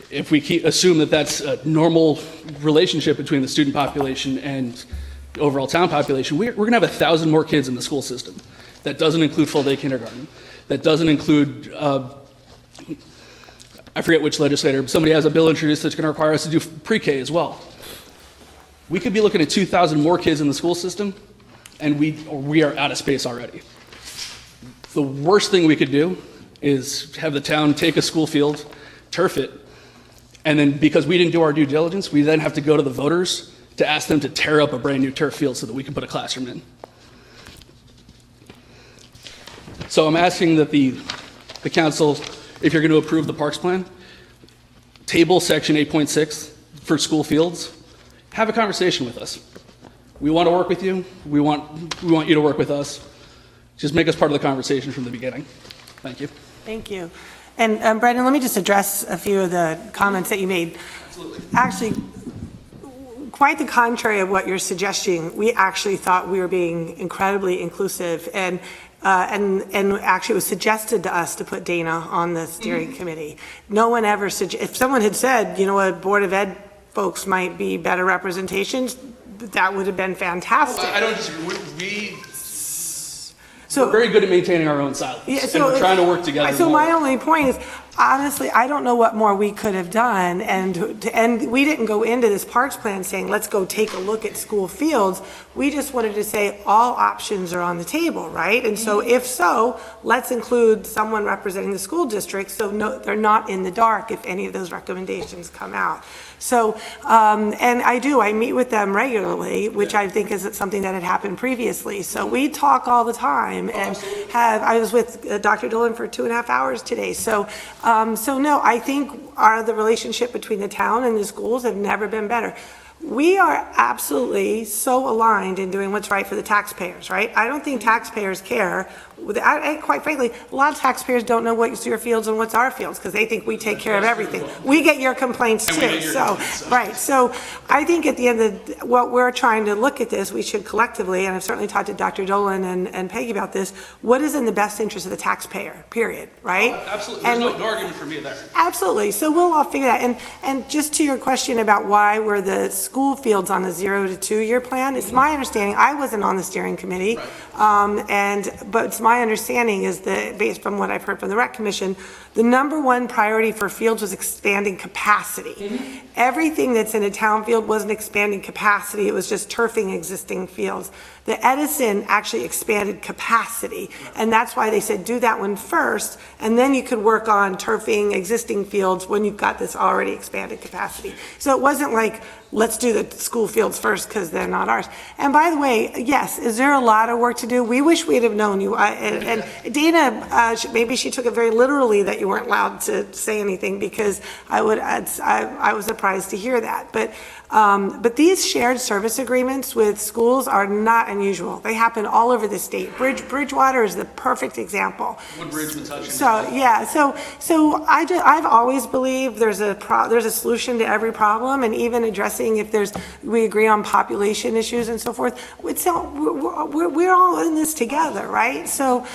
If we assume that that's a normal relationship between the student population and the overall town population, we're going to have 1,000 more kids in the school system. That doesn't include full-day kindergarten. That doesn't include, I forget which legislator, but somebody has a bill introduced that's going to require us to do pre-K as well. We could be looking at 2,000 more kids in the school system, and we are out of space already. The worst thing we could do is have the town take a school field, turf it, and then because we didn't do our due diligence, we then have to go to the voters to ask them to tear up a brand new turf field so that we can put a classroom in. So I'm asking that the council, if you're going to approve the parks plan, table section 8.6 for school fields, have a conversation with us. We want to work with you. We want you to work with us. Just make us part of the conversation from the beginning. Thank you. Thank you. And Brendan, let me just address a few of the comments that you made. Absolutely. Actually, quite the contrary of what you're suggesting. We actually thought we were being incredibly inclusive, and actually it was suggested to us to put Dana on the steering committee. No one ever if someone had said, you know what, Board of Ed folks might be better representations, that would have been fantastic. I don't disagree. We're very good at maintaining our own silence, and we're trying to work together. So my only point is, honestly, I don't know what more we could have done, and we didn't go into this parks plan saying, let's go take a look at school fields. We just wanted to say all options are on the table, right? And so if so, let's include someone representing the school district so they're not in the dark if any of those recommendations come out. So, and I meet with them regularly, which I think is something that had happened previously. So we talk all the time, and I was with Dr. Dolan for 2.5 hours today. So no, I think the relationship between the town and the schools have never been better. we are absolutely so aligned in doing what's right for the taxpayers, right? I don't think taxpayers care. Quite frankly, a lot of taxpayers don't know what's your fields and what's our fields because they think we take care of everything. We get your complaints too. Right. So I think at the end of what we're trying to look at this, we should collectively, and I've certainly talked to Dr. Dolan and Peggy about this, what is in the best interest of the taxpayer, period, right? Absolutely. There's no argument for me there. Absolutely. So we'll all figure that. And just to your question about why were the school fields on the 0 to 2 year plan, it's my understanding, I wasn't on the steering committee, but it's my understanding is that based from what I've heard from the Rec Commission, the number one priority for fields was expanding capacity. Everything that's in a town field wasn't expanding capacity, it was just turfing existing fields. The Edison actually expanded capacity, and that's why they said do that one first, and then you could work on turfing existing fields when you've got this already expanded capacity. So it wasn't like, let's do the school fields first because they're not ours. And by the way, yes, is there a lot of work to do? We wish we'd have known you. And Dana, maybe she took it very literally that you weren't allowed to say anything because I was surprised to hear that. But these shared service agreements with schools are not unusual. They happen all over the state. Bridgewater is the perfect example. Woodbridge, Metuchen. So yeah, so I've always believed there's a solution to every problem, and even addressing if we agree on population issues and so forth. We're all in this together, right? So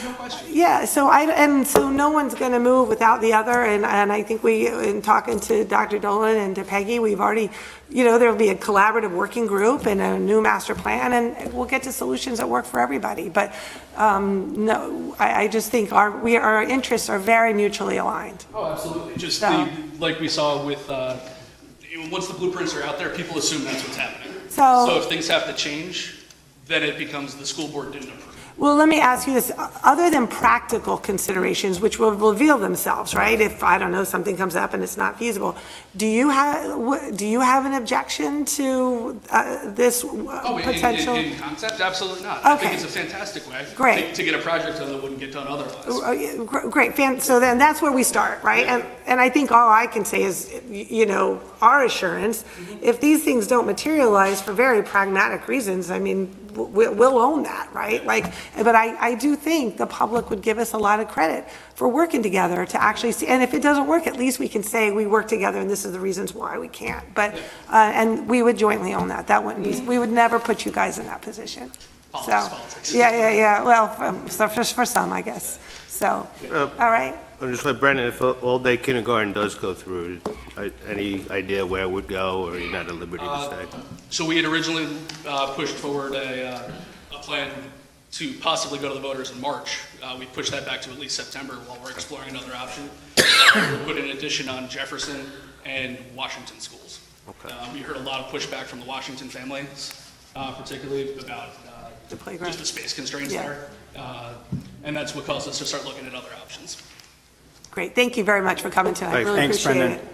yeah, so no one's going to move without the other, and I think in talking to Dr. Dolan and to Peggy, we've already. There'll be a collaborative working group and a new master plan, and we'll get to solutions that work for everybody. But no, I just think our interests are very mutually aligned. Oh, absolutely. Just like we saw with, once the blueprints are out there, people assume that's what's happening. So if things have to change, then it becomes the school board didn't approve. Well, let me ask you this. Other than practical considerations, which will reveal themselves, right? If, I don't know, something comes up and it's not feasible, do you have an objection to this potential? In concept, absolutely not. Okay. I think it's a fantastic way to get a project done that wouldn't get done otherwise. Great. So then that's where we start, right? And I think all I can say is, our assurance, if these things don't materialize for very pragmatic reasons, I mean, we'll own that, right? But I do think the public would give us a lot of credit for working together to actually see, and if it doesn't work, at least we can say we work together and this is the reasons why we can't. But, and we would jointly own that. That wouldn't be, we would never put you guys in that position. Politics. Yeah. Well, for some, I guess. So, all right. I'm just like Brendan, if all-day kindergarten does go through, any idea where it would go, or you're not at liberty to say? So we had originally pushed forward a plan to possibly go to the voters in March. We pushed that back to at least September while we're exploring another option. We put an addition on Jefferson and Washington schools. Okay. We heard a lot of pushback from the Washington families, particularly about the playground. Just the space constraints there. And that's what caused us to start looking at other options. Great. Thank you very much for coming tonight. Really Thanks, appreciate Brendan. it.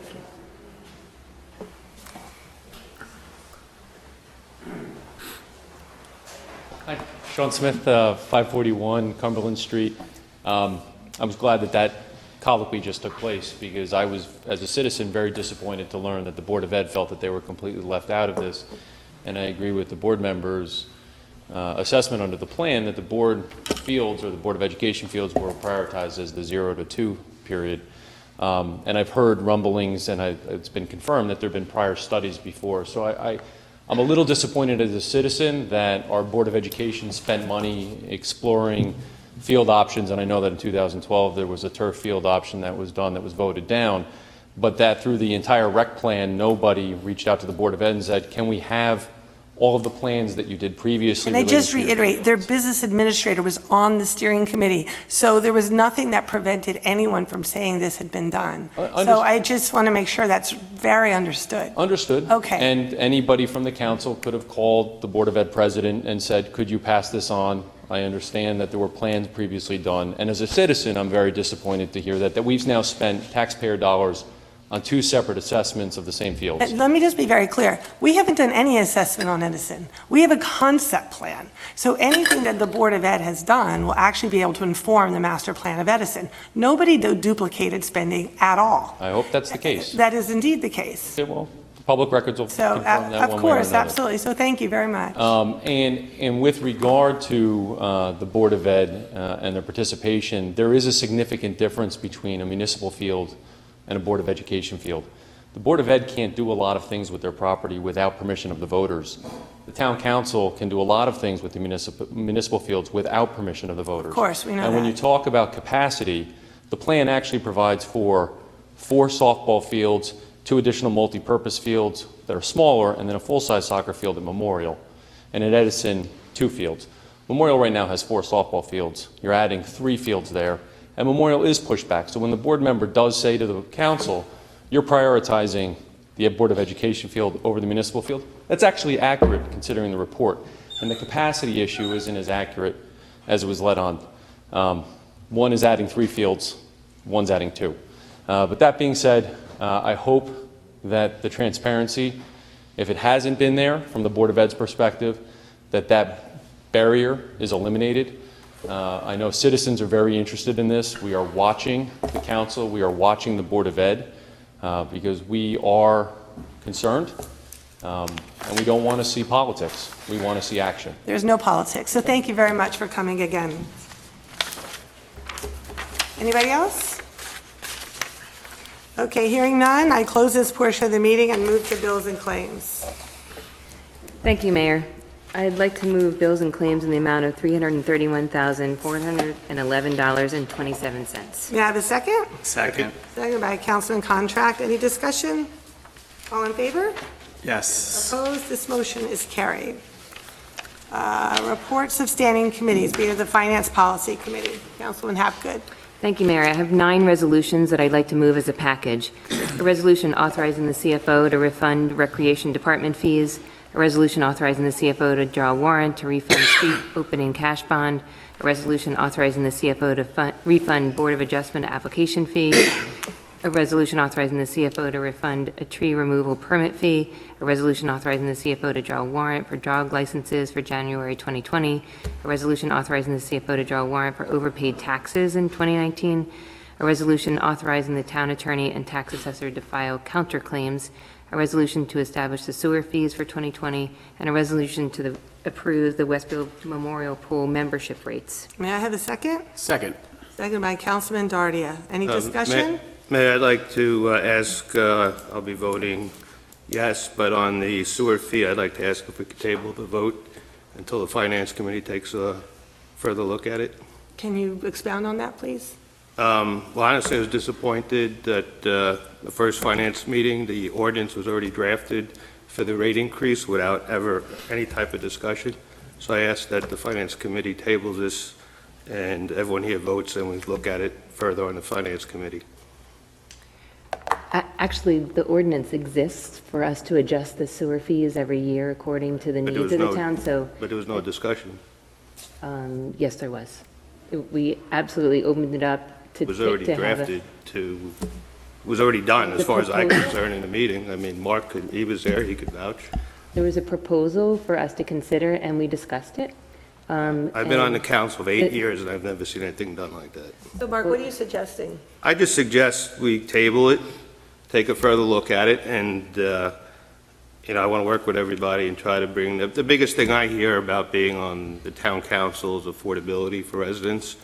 Hi, Sean Smith, 541 Cumberland Street. I was glad that colloquy just took place because I was, as a citizen, very disappointed to learn that the Board of Ed felt that they were completely left out of this. And I agree with the board members' assessment under the plan that the board fields or the Board of Education fields were prioritized as the 0 to 2 period. And I've heard rumblings, and it's been confirmed that there have been prior studies before. So I'm a little disappointed as a citizen that our Board of Education spent money exploring field options, and I know that in 2012 there was a turf field option that was done that was voted down, but that through the entire rec plan, nobody reached out to the Board of Ed and said, can we have all of the plans that you did previously? And I just reiterate, their business administrator was on the steering committee, so there was nothing that prevented anyone from saying this had been done. So I just want to make sure that's very understood. Understood. Okay. And anybody from the council could have called the Board of Ed president and said, could you pass this on? I understand that there were plans previously done. And as a citizen, I'm very disappointed to hear that we've now spent taxpayer dollars on 2 separate assessments of the same fields. Let me just be very clear. We haven't done any assessment on Edison. We have a concept plan. So anything that the Board of Ed has done will actually be able to inform the master plan of Edison. Nobody duplicated spending at all. I hope that's the case. That is indeed the case. Okay, well, Public records will So, confirm that of one way or course, another. absolutely. So thank you very much. And with regard to the Board of Ed and their participation, there is a significant difference between a municipal field and a Board of Education field. The Board of Ed can't do a lot of things with their property without permission of the voters. The town council can do a lot of things with the municipal fields without permission of the voters. Of course, we know And when that. you talk about capacity, the plan actually provides for 4 softball fields, 2 additional multi-purpose fields that are smaller, and then a full-size soccer field at Memorial. And at Edison, 2 fields. Memorial right now has 4 softball fields. You're adding 3 fields there, and Memorial is pushed back. So when the board member does say to the council, you're prioritizing the Board of Education field over the municipal field, that's actually accurate considering the report. And the capacity issue isn't as accurate as it was led on. One is adding 3 fields, one's adding 2. But that being said, I hope that the transparency, if it hasn't been there from the Board of Ed's perspective, that barrier is eliminated. I know citizens are very interested in this. We are watching the council, we are watching the Board of Ed, because we are concerned, and we don't want to see politics. We want to see action. There's no politics. So thank you very much for coming again. Anybody else? Okay, hearing none, I close this portion of the meeting and move to bills and claims. Thank you, Mayor. I'd like to move bills and claims in the amount of $331,411.27. May I have a second? Second. Second by Councilman Contract. Any discussion? All in favor? Yes. Opposed? This motion is carried. Reports of standing committees, be it the Finance Policy Committee. Councilman Hapgood. Thank you, Mayor. I have 9 resolutions that I'd like to move as a package. A resolution authorizing the CFO to refund Recreation Department fees, a resolution authorizing the CFO to draw a warrant to refund street opening cash bond, a resolution authorizing the CFO to refund Board of Adjustment application fee, a resolution authorizing the CFO to refund a tree removal permit fee, a resolution authorizing the CFO to draw a warrant for dog licenses for January 2020, a resolution authorizing the CFO to draw a warrant for overpaid taxes in 2019, a resolution authorizing the town attorney and tax assessor to file counterclaims, a resolution to establish the sewer fees for 2020, and a resolution to approve the Westfield Memorial Pool membership rates. May I have a second? Second. Second by Councilman Dardia. Any discussion? Mayor, I'd like to ask, I'll be voting yes, but on the sewer fee, I'd like to ask if we could table the vote until the Finance Committee takes a further look at it. Can you expound on that, please? Well, honestly, I was disappointed that the first finance meeting, the ordinance was already drafted for the rate increase without ever any type of discussion. So I asked that the Finance Committee tables this and everyone here votes and we look at it further on the Finance Committee. Actually, the ordinance exists for us to adjust the sewer fees every year according to the needs of the town, so But there was no discussion. yes, there was. We absolutely opened it up to It was already to have a- drafted to, it was already done as far as I'm concerned in the meeting. I mean, Mark, he was there, he could vouch. There was a proposal for us to consider, and we discussed it. I've been on the and council for 8 it- years and I've never seen anything done like that. So Mark, what are you suggesting? I just suggest we table it, take a further look at it, and, I want to work with everybody and try to bring, the biggest thing I hear about being on the town council is affordability for residents.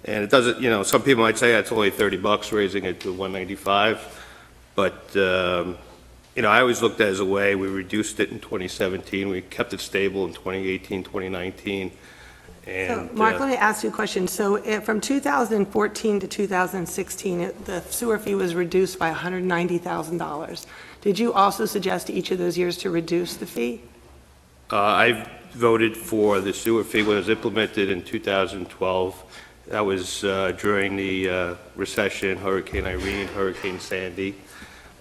And it doesn't, some people might say that's only $30, raising it to $195. But, I always looked at it as a way, we reduced it in 2017, we kept it stable in 2018, 2019. So, And, Mark, let me ask you a question. So from 2014 to 2016, the sewer fee was reduced by $190,000. Did you also suggest each of those years to reduce the fee? I voted for the sewer fee when it was implemented in 2012. That was during the recession, Hurricane Irene, Hurricane Sandy.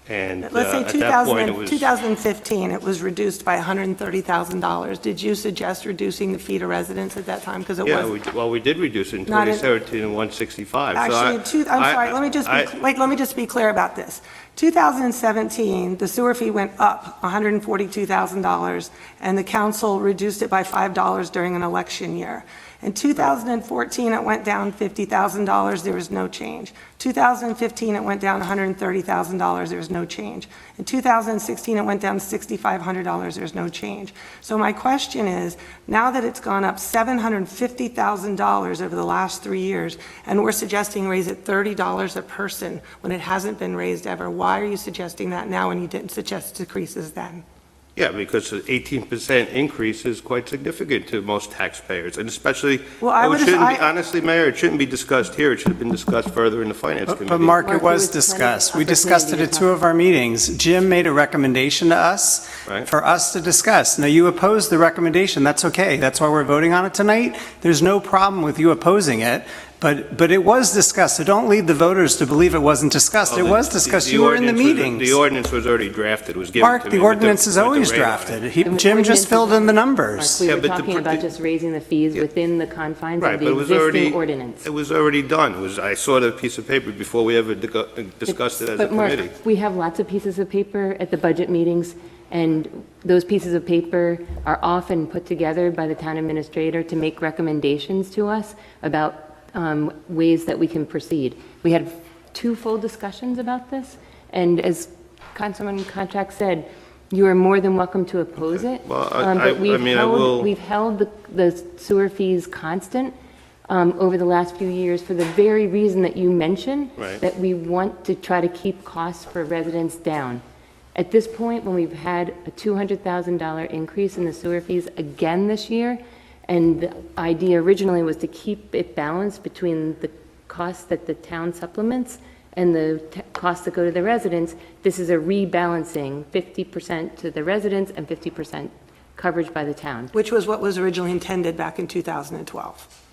And Let's say at that point, it was 2015, it was reduced by $130,000. Did you suggest reducing the fee to residents at that time? Because it was. Yeah, we did reduce it in Not in- 2017 and 165. Actually, I'm sorry, let me just be clear about this. 2017, the sewer fee went up $142,000, and the council reduced it by $5 during an election year. In 2014, it went down $50,000, there was no change. 2015, it went down $130,000, there was no change. In 2016, it went down $6,500, there's no change. So my question is, now that it's gone up $750,000 over the last 3 years, and we're suggesting raise it $30 a person when it hasn't been raised ever, why are you suggesting that now when you didn't suggest decreases then? Yeah, because an 18% increase is quite significant to most taxpayers, and especially, honestly, Mayor, it shouldn't be discussed here. It should have been discussed further in the Finance Committee. But Mark, it was discussed. We discussed it at 2 of our meetings. Jim made a recommendation to us for us to discuss. Now, you opposed the recommendation. That's okay. That's why we're voting on it tonight. There's no problem with you opposing it. But it was discussed, so don't lead the voters to believe it wasn't discussed. It was discussed. You were in the meetings. The ordinance was already drafted. It was given to me. Mark, the ordinance is always drafted. Jim just filled in the numbers. Mark, we were talking about just raising the fees within the confines of the existing ordinance. It was already done. I saw the piece of paper before we ever discussed it as a committee. But Mark, we have lots of pieces of paper at the budget meetings, and those pieces of paper are often put together by the town administrator to make recommendations to us about ways that we can proceed. We had 2 full discussions about this, and as Councilman Contract said, you are more than welcome to oppose it. Well, but we've held the sewer fees constant over the last few years for the very reason that you mentioned, that we want to try to keep costs for residents down. At this point, when we've had a $200,000 increase in the sewer fees again this year, and the idea originally was to keep it balanced between the costs that the town supplements and the costs that go to the residents. This is a rebalancing, 50% to the residents and 50% coverage by the town. Which was what was originally intended back in 2012.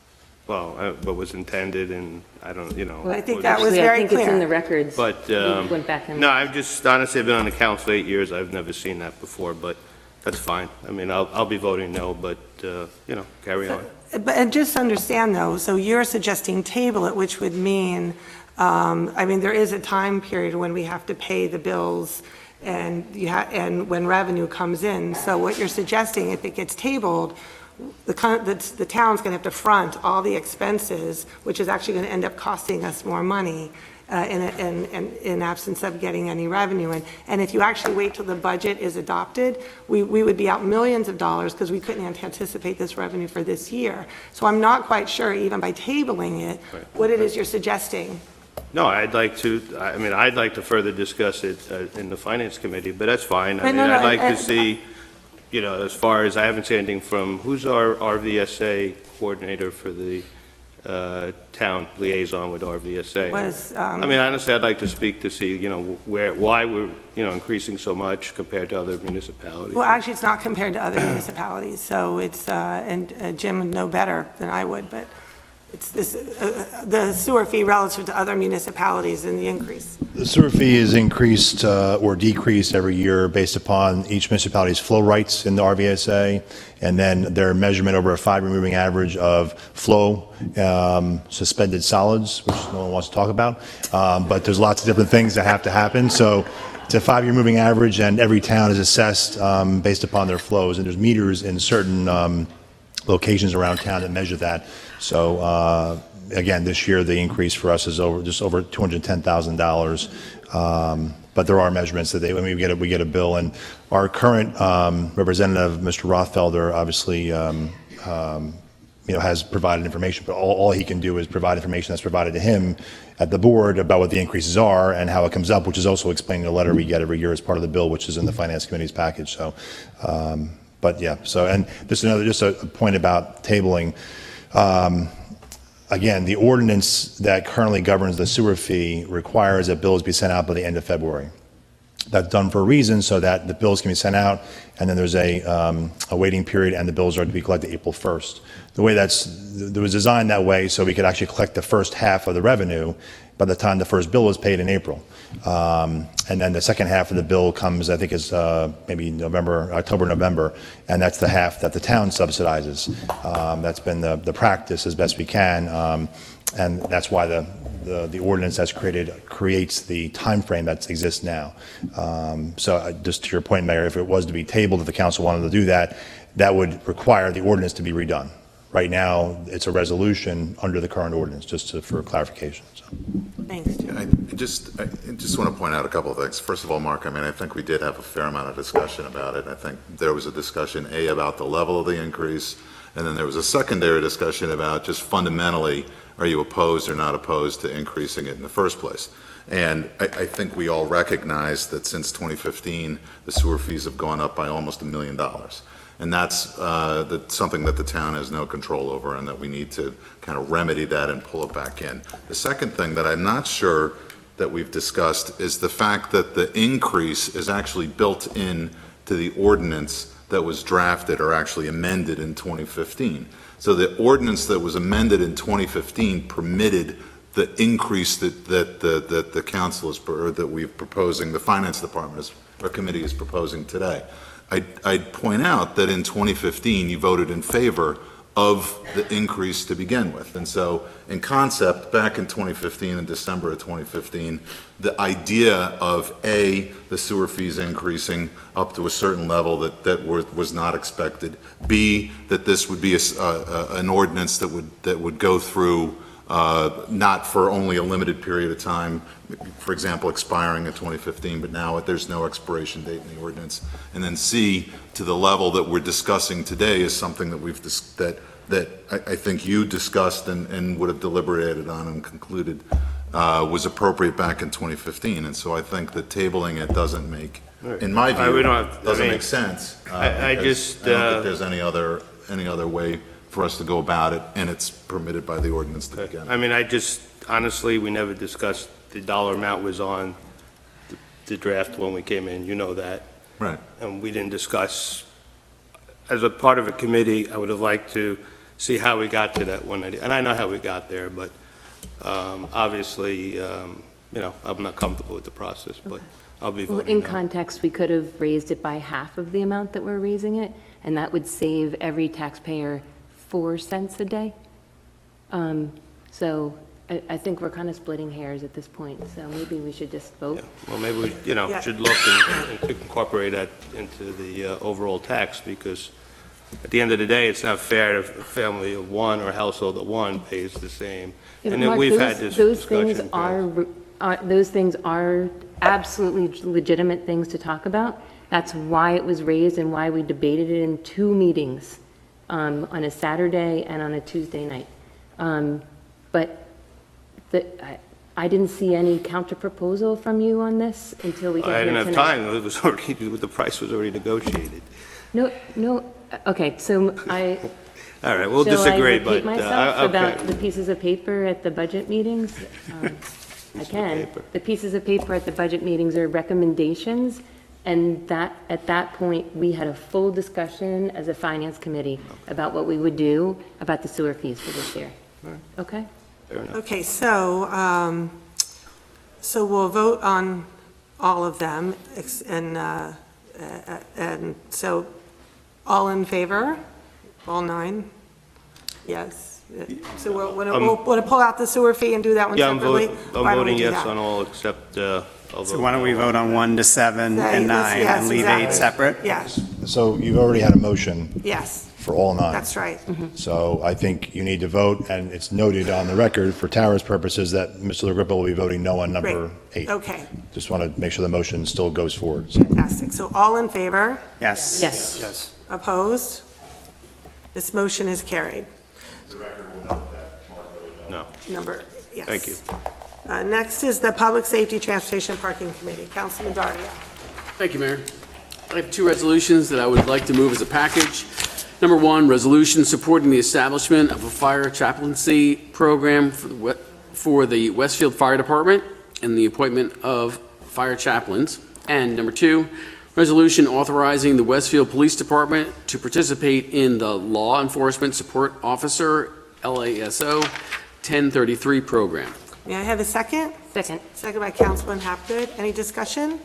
Well, what was intended, and I don't, Well, I think that was very clear. It's in the records. But, We went back and no, honestly, I've been on the council 8 years. I've never seen that before, but that's fine. I mean, I'll be voting no, but, carry on. And just understand, though, so you're suggesting table it, which would mean, there is a time period when we have to pay the bills and when revenue comes in. So what you're suggesting, if it gets tabled, the town's going to have to front all the expenses, which is actually going to end up costing us more money in absence of getting any revenue. And if you actually wait till the budget is adopted, we would be out millions of dollars because we couldn't anticipate this revenue for this year. So I'm not quite sure, even by tabling it, what it is you're suggesting. No, I'd like to further discuss it in the Finance Committee, but that's fine. I'd like to see, as far as I haven't seen anything from, who's our RVSA coordinator for the town liaison with RVSA? Honestly, I'd like to speak to see, why we're, increasing so much compared to other municipalities. Well, actually, it's not compared to other municipalities, so it's, and Jim would know better than I would, but it's the sewer fee relative to other municipalities and the increase. The sewer fee is increased or decreased every year based upon each municipality's flow rights in the RVSA, and then their measurement over a 5-year moving average of flow, suspended solids, which no one wants to talk about, but there's lots of different things that have to happen. So it's a 5-year moving average, and every town is assessed based upon their flows, and there's meters in certain locations around town that measure that. So again, this year the increase for us is just over $210,000. But there are measurements that we get a bill, and our current representative, Mr. Rothfelder, obviously has provided information, but all he can do is provide information that's provided to him at the board about what the increases are and how it comes up, which is also explained in a letter we get every year as part of the bill, which is in the Finance Committee's package. So. But yeah, and just a point about tabling. Again, the ordinance that currently governs the sewer fee requires that bills be sent out by the end of February. That's done for a reason, so that the bills can be sent out, and then there's a waiting period, and the bills are to be collected April 1st. The way it was designed that way, so we could actually collect the first half of the revenue by the time the first bill is paid in April. And then the second half of the bill comes, I think, is maybe October, November, and that's the half that the town subsidizes. That's been the practice as best we can, and that's why the ordinance that's creates the time frame that exists now. So just to your point, Mayor, if it was to be tabled, if the council wanted to do that, that would require the ordinance to be redone. Right now, it's a resolution under the current ordinance, for clarification. So. Thanks. I just want to point out a couple of things. First of all, Mark, I think we did have a fair amount of discussion about it. I think there was a discussion, about the level of the increase, and then there was a secondary discussion about just fundamentally, are you opposed or not opposed to increasing it in the first place? And I think we all recognize that since 2015, the sewer fees have gone up by almost $1 million. And that's something that the town has no control over, and that we need to kind of remedy that and pull it back in. The second thing that I'm not sure that we've discussed is the fact that the increase is actually built in to the ordinance that was drafted or actually amended in 2015. So the ordinance that was amended in 2015 permitted the increase that the council is, or that we're proposing, the finance department or committee is proposing today. I'd point out that in 2015, you voted in favor of the increase to begin with. And so in concept, back in 2015, in December of 2015, the idea of the sewer fees increasing up to a certain level that was not expected, B, that this would be an ordinance that would go through not for only a limited period of time, for example, expiring in 2015, but now there's no expiration date in the ordinance. And then C, to the level that we're discussing today, is something that that I think you discussed and would have deliberated on and concluded was appropriate back in 2015. And so I think that tabling it doesn't make, in my view, doesn't make sense. I just don't think there's any other way for us to go about it, and it's permitted by the ordinance to begin. Honestly, we never discussed the dollar amount was on the draft when we came in, you know that. Right. And we didn't discuss, as a part of a committee, I would have liked to see how we got to that 190. And I know how we got there, but obviously, I'm not comfortable with the process, but I'll be voting in no. context, we could have raised it by half of the amount that we're raising it, and that would save every taxpayer 4 cents a day. So I think we're kind of splitting hairs at this point, so maybe we should just vote. Yeah. Well, maybe we, should look and incorporate that into the overall tax, because at the end of the day, it's not fair if a family of one or a household of one pays the same. Yeah, and then Mark, we've had this those discussion. those things are absolutely legitimate things to talk about. That's why it was raised and why we debated it in 2 meetings, on a Saturday and on a Tuesday night. But I didn't see any counter proposal from you on this until we got here I tonight. didn't have time. It was already, the price was already negotiated. No. Okay, so All right, we'll shall disagree, I repeat but myself okay. about the pieces of paper at the budget meetings? I can. The pieces of paper at the budget meetings are recommendations, and that at that point we had a full discussion as a finance committee about what we would do about the sewer fees for this year. Okay. Okay, so we'll vote on all of them, and so all in favor, all 9? Yes. So we'll want to pull out the sewer fee and do that one separately? I'm voting yes on all except. So why don't we vote on 1 to 7 and 9 and leave 8 separate? Yes. So you've already had a motion. Yes. For all 9. That's right. So I think you need to vote, and it's noted on the record for Tara's purposes that Mr. LaGripa will be voting no on number 8. Okay. Just want to make sure the motion still goes forward. Fantastic. So all in favor? Yes. Yes. Opposed? This motion is carried. No. Yes. Thank you. Next is the Public Safety Transportation Parking Committee. Councilman Dario. Thank you, Mayor. I have 2 resolutions that I would like to move as a package. Number 1, resolution supporting the establishment of a fire chaplaincy program for the Westfield Fire Department and the appointment of fire chaplains. And number 2, resolution authorizing the Westfield Police Department to participate in the Law Enforcement Support Officer LASO 1033 program. May I have a second? Second. Second by Councilman Hapgood. Any discussion?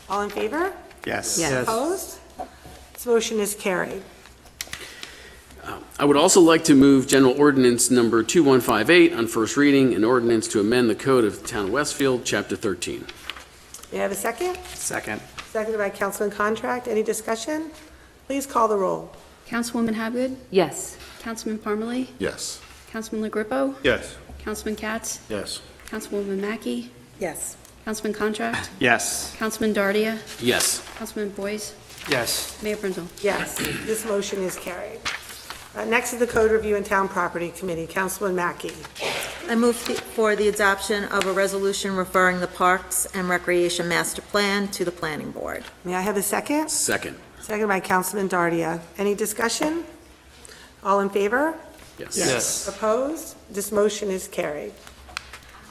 All in favor? Yes. Opposed? This motion is carried. I would also like to move General Ordinance Number 2158 on first reading, an ordinance to amend the Code of the Town of Westfield, Chapter 13. May I have a second? Second. Seconded by Councilman Contract. Any discussion? Please call the roll. Councilwoman Habgood? Yes. Councilman Parmalee? Yes. Councilman LaGrippo? Yes. Councilman Katz? Yes. Councilwoman Mackey? Yes. Councilman Contract? Yes. Councilman Dardia? Yes. Councilman Boyce? Yes. Mayor Brindle? Yes, this motion is carried. Next is the Code Review and Town Property Committee. Councilman Mackey. I move for the adoption of a resolution referring the Parks and Recreation Master Plan to the Planning Board. May I have a second? Second. Second by Councilman Dardia. Any discussion? All in favor? Yes. Yes. Opposed? This motion is carried.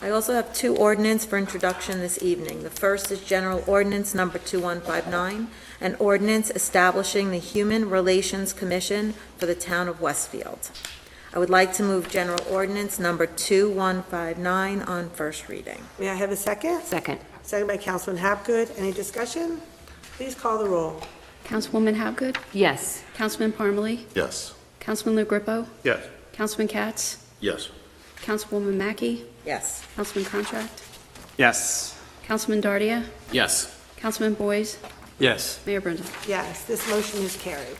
I also have two ordinance for introduction this evening. The first is General Ordinance Number 2159, an ordinance establishing the Human Relations Commission for the Town of Westfield. I would like to move General Ordinance Number 2159 on first reading. May I have a second? Second. Second by Councilman Hapgood. Any discussion? Please call the roll. Councilwoman Habgood? Yes. Councilman Parmalee? Yes. Councilman LaGrippo? Yes. Councilman Katz? Yes. Councilwoman Mackey? Yes. Councilman Contract? Yes. Councilman Dardia? Yes. Councilman Boyce? Yes. Mayor Brindle? Yes, this motion is carried.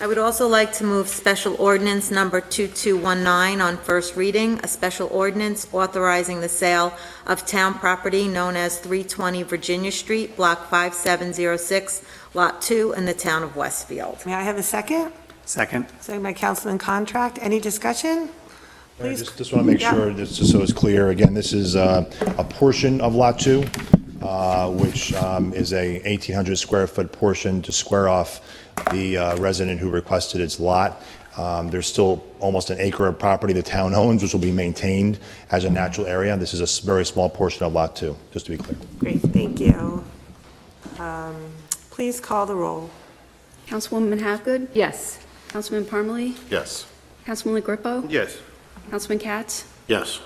I would also like to move Special Ordinance Number 2219 on first reading, a special ordinance authorizing the sale of town property known as 320 Virginia Street, Block 5706, Lot 2, in the town of Westfield. May I have a second? Second. Second by Councilman Contract. Any discussion? Please. Just want to make sure, just so it's clear, again, this is a portion of Lot 2, which is a 1,800 square foot portion to square off the resident who requested its lot. There's still almost an acre of property the town owns, which will be maintained as a natural area. This is a very small portion of Lot 2, just to be clear. Great, thank you. Please call the roll. Councilwoman Habgood? Yes. Councilman Parmalee? Yes. Councilman LaGrippo? Yes. Councilman Katz? Yes.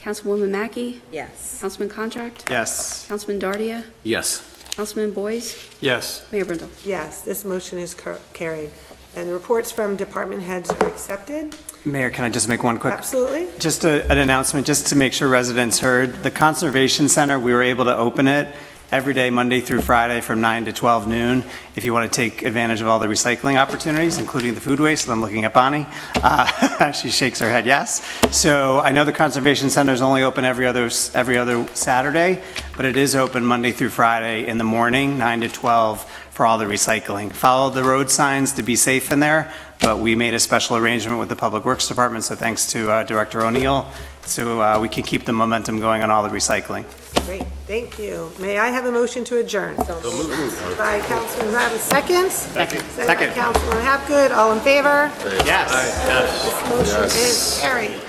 Councilwoman Mackey? Yes. Councilman Contract? Yes. Councilman Dardia? Yes. Councilman Boyce? Yes. Mayor Brindle? Yes, this motion is carried. And the reports from department heads are accepted. Mayor, can I just make one quick? Absolutely. Just an announcement, just to make sure residents heard. The Conservation Center, we were able to open it every day, Monday through Friday, from 9 to 12 noon. If you want to take advantage of all the recycling opportunities, including the food waste, I'm looking at Bonnie. She shakes her head yes. So I know the Conservation Center is only open every other Saturday, but it is open Monday through Friday in the morning, 9 to 12, for all the recycling. Follow the road signs to be safe in there, but we made a special arrangement with the Public Works Department, so thanks to Director O'Neill, so we can keep the momentum going on all the recycling. Great, thank you. May I have a motion to adjourn? By Councilman Rabbit, seconds. Second by Councilman Hapgood, all in favor? Yes. This motion is carried.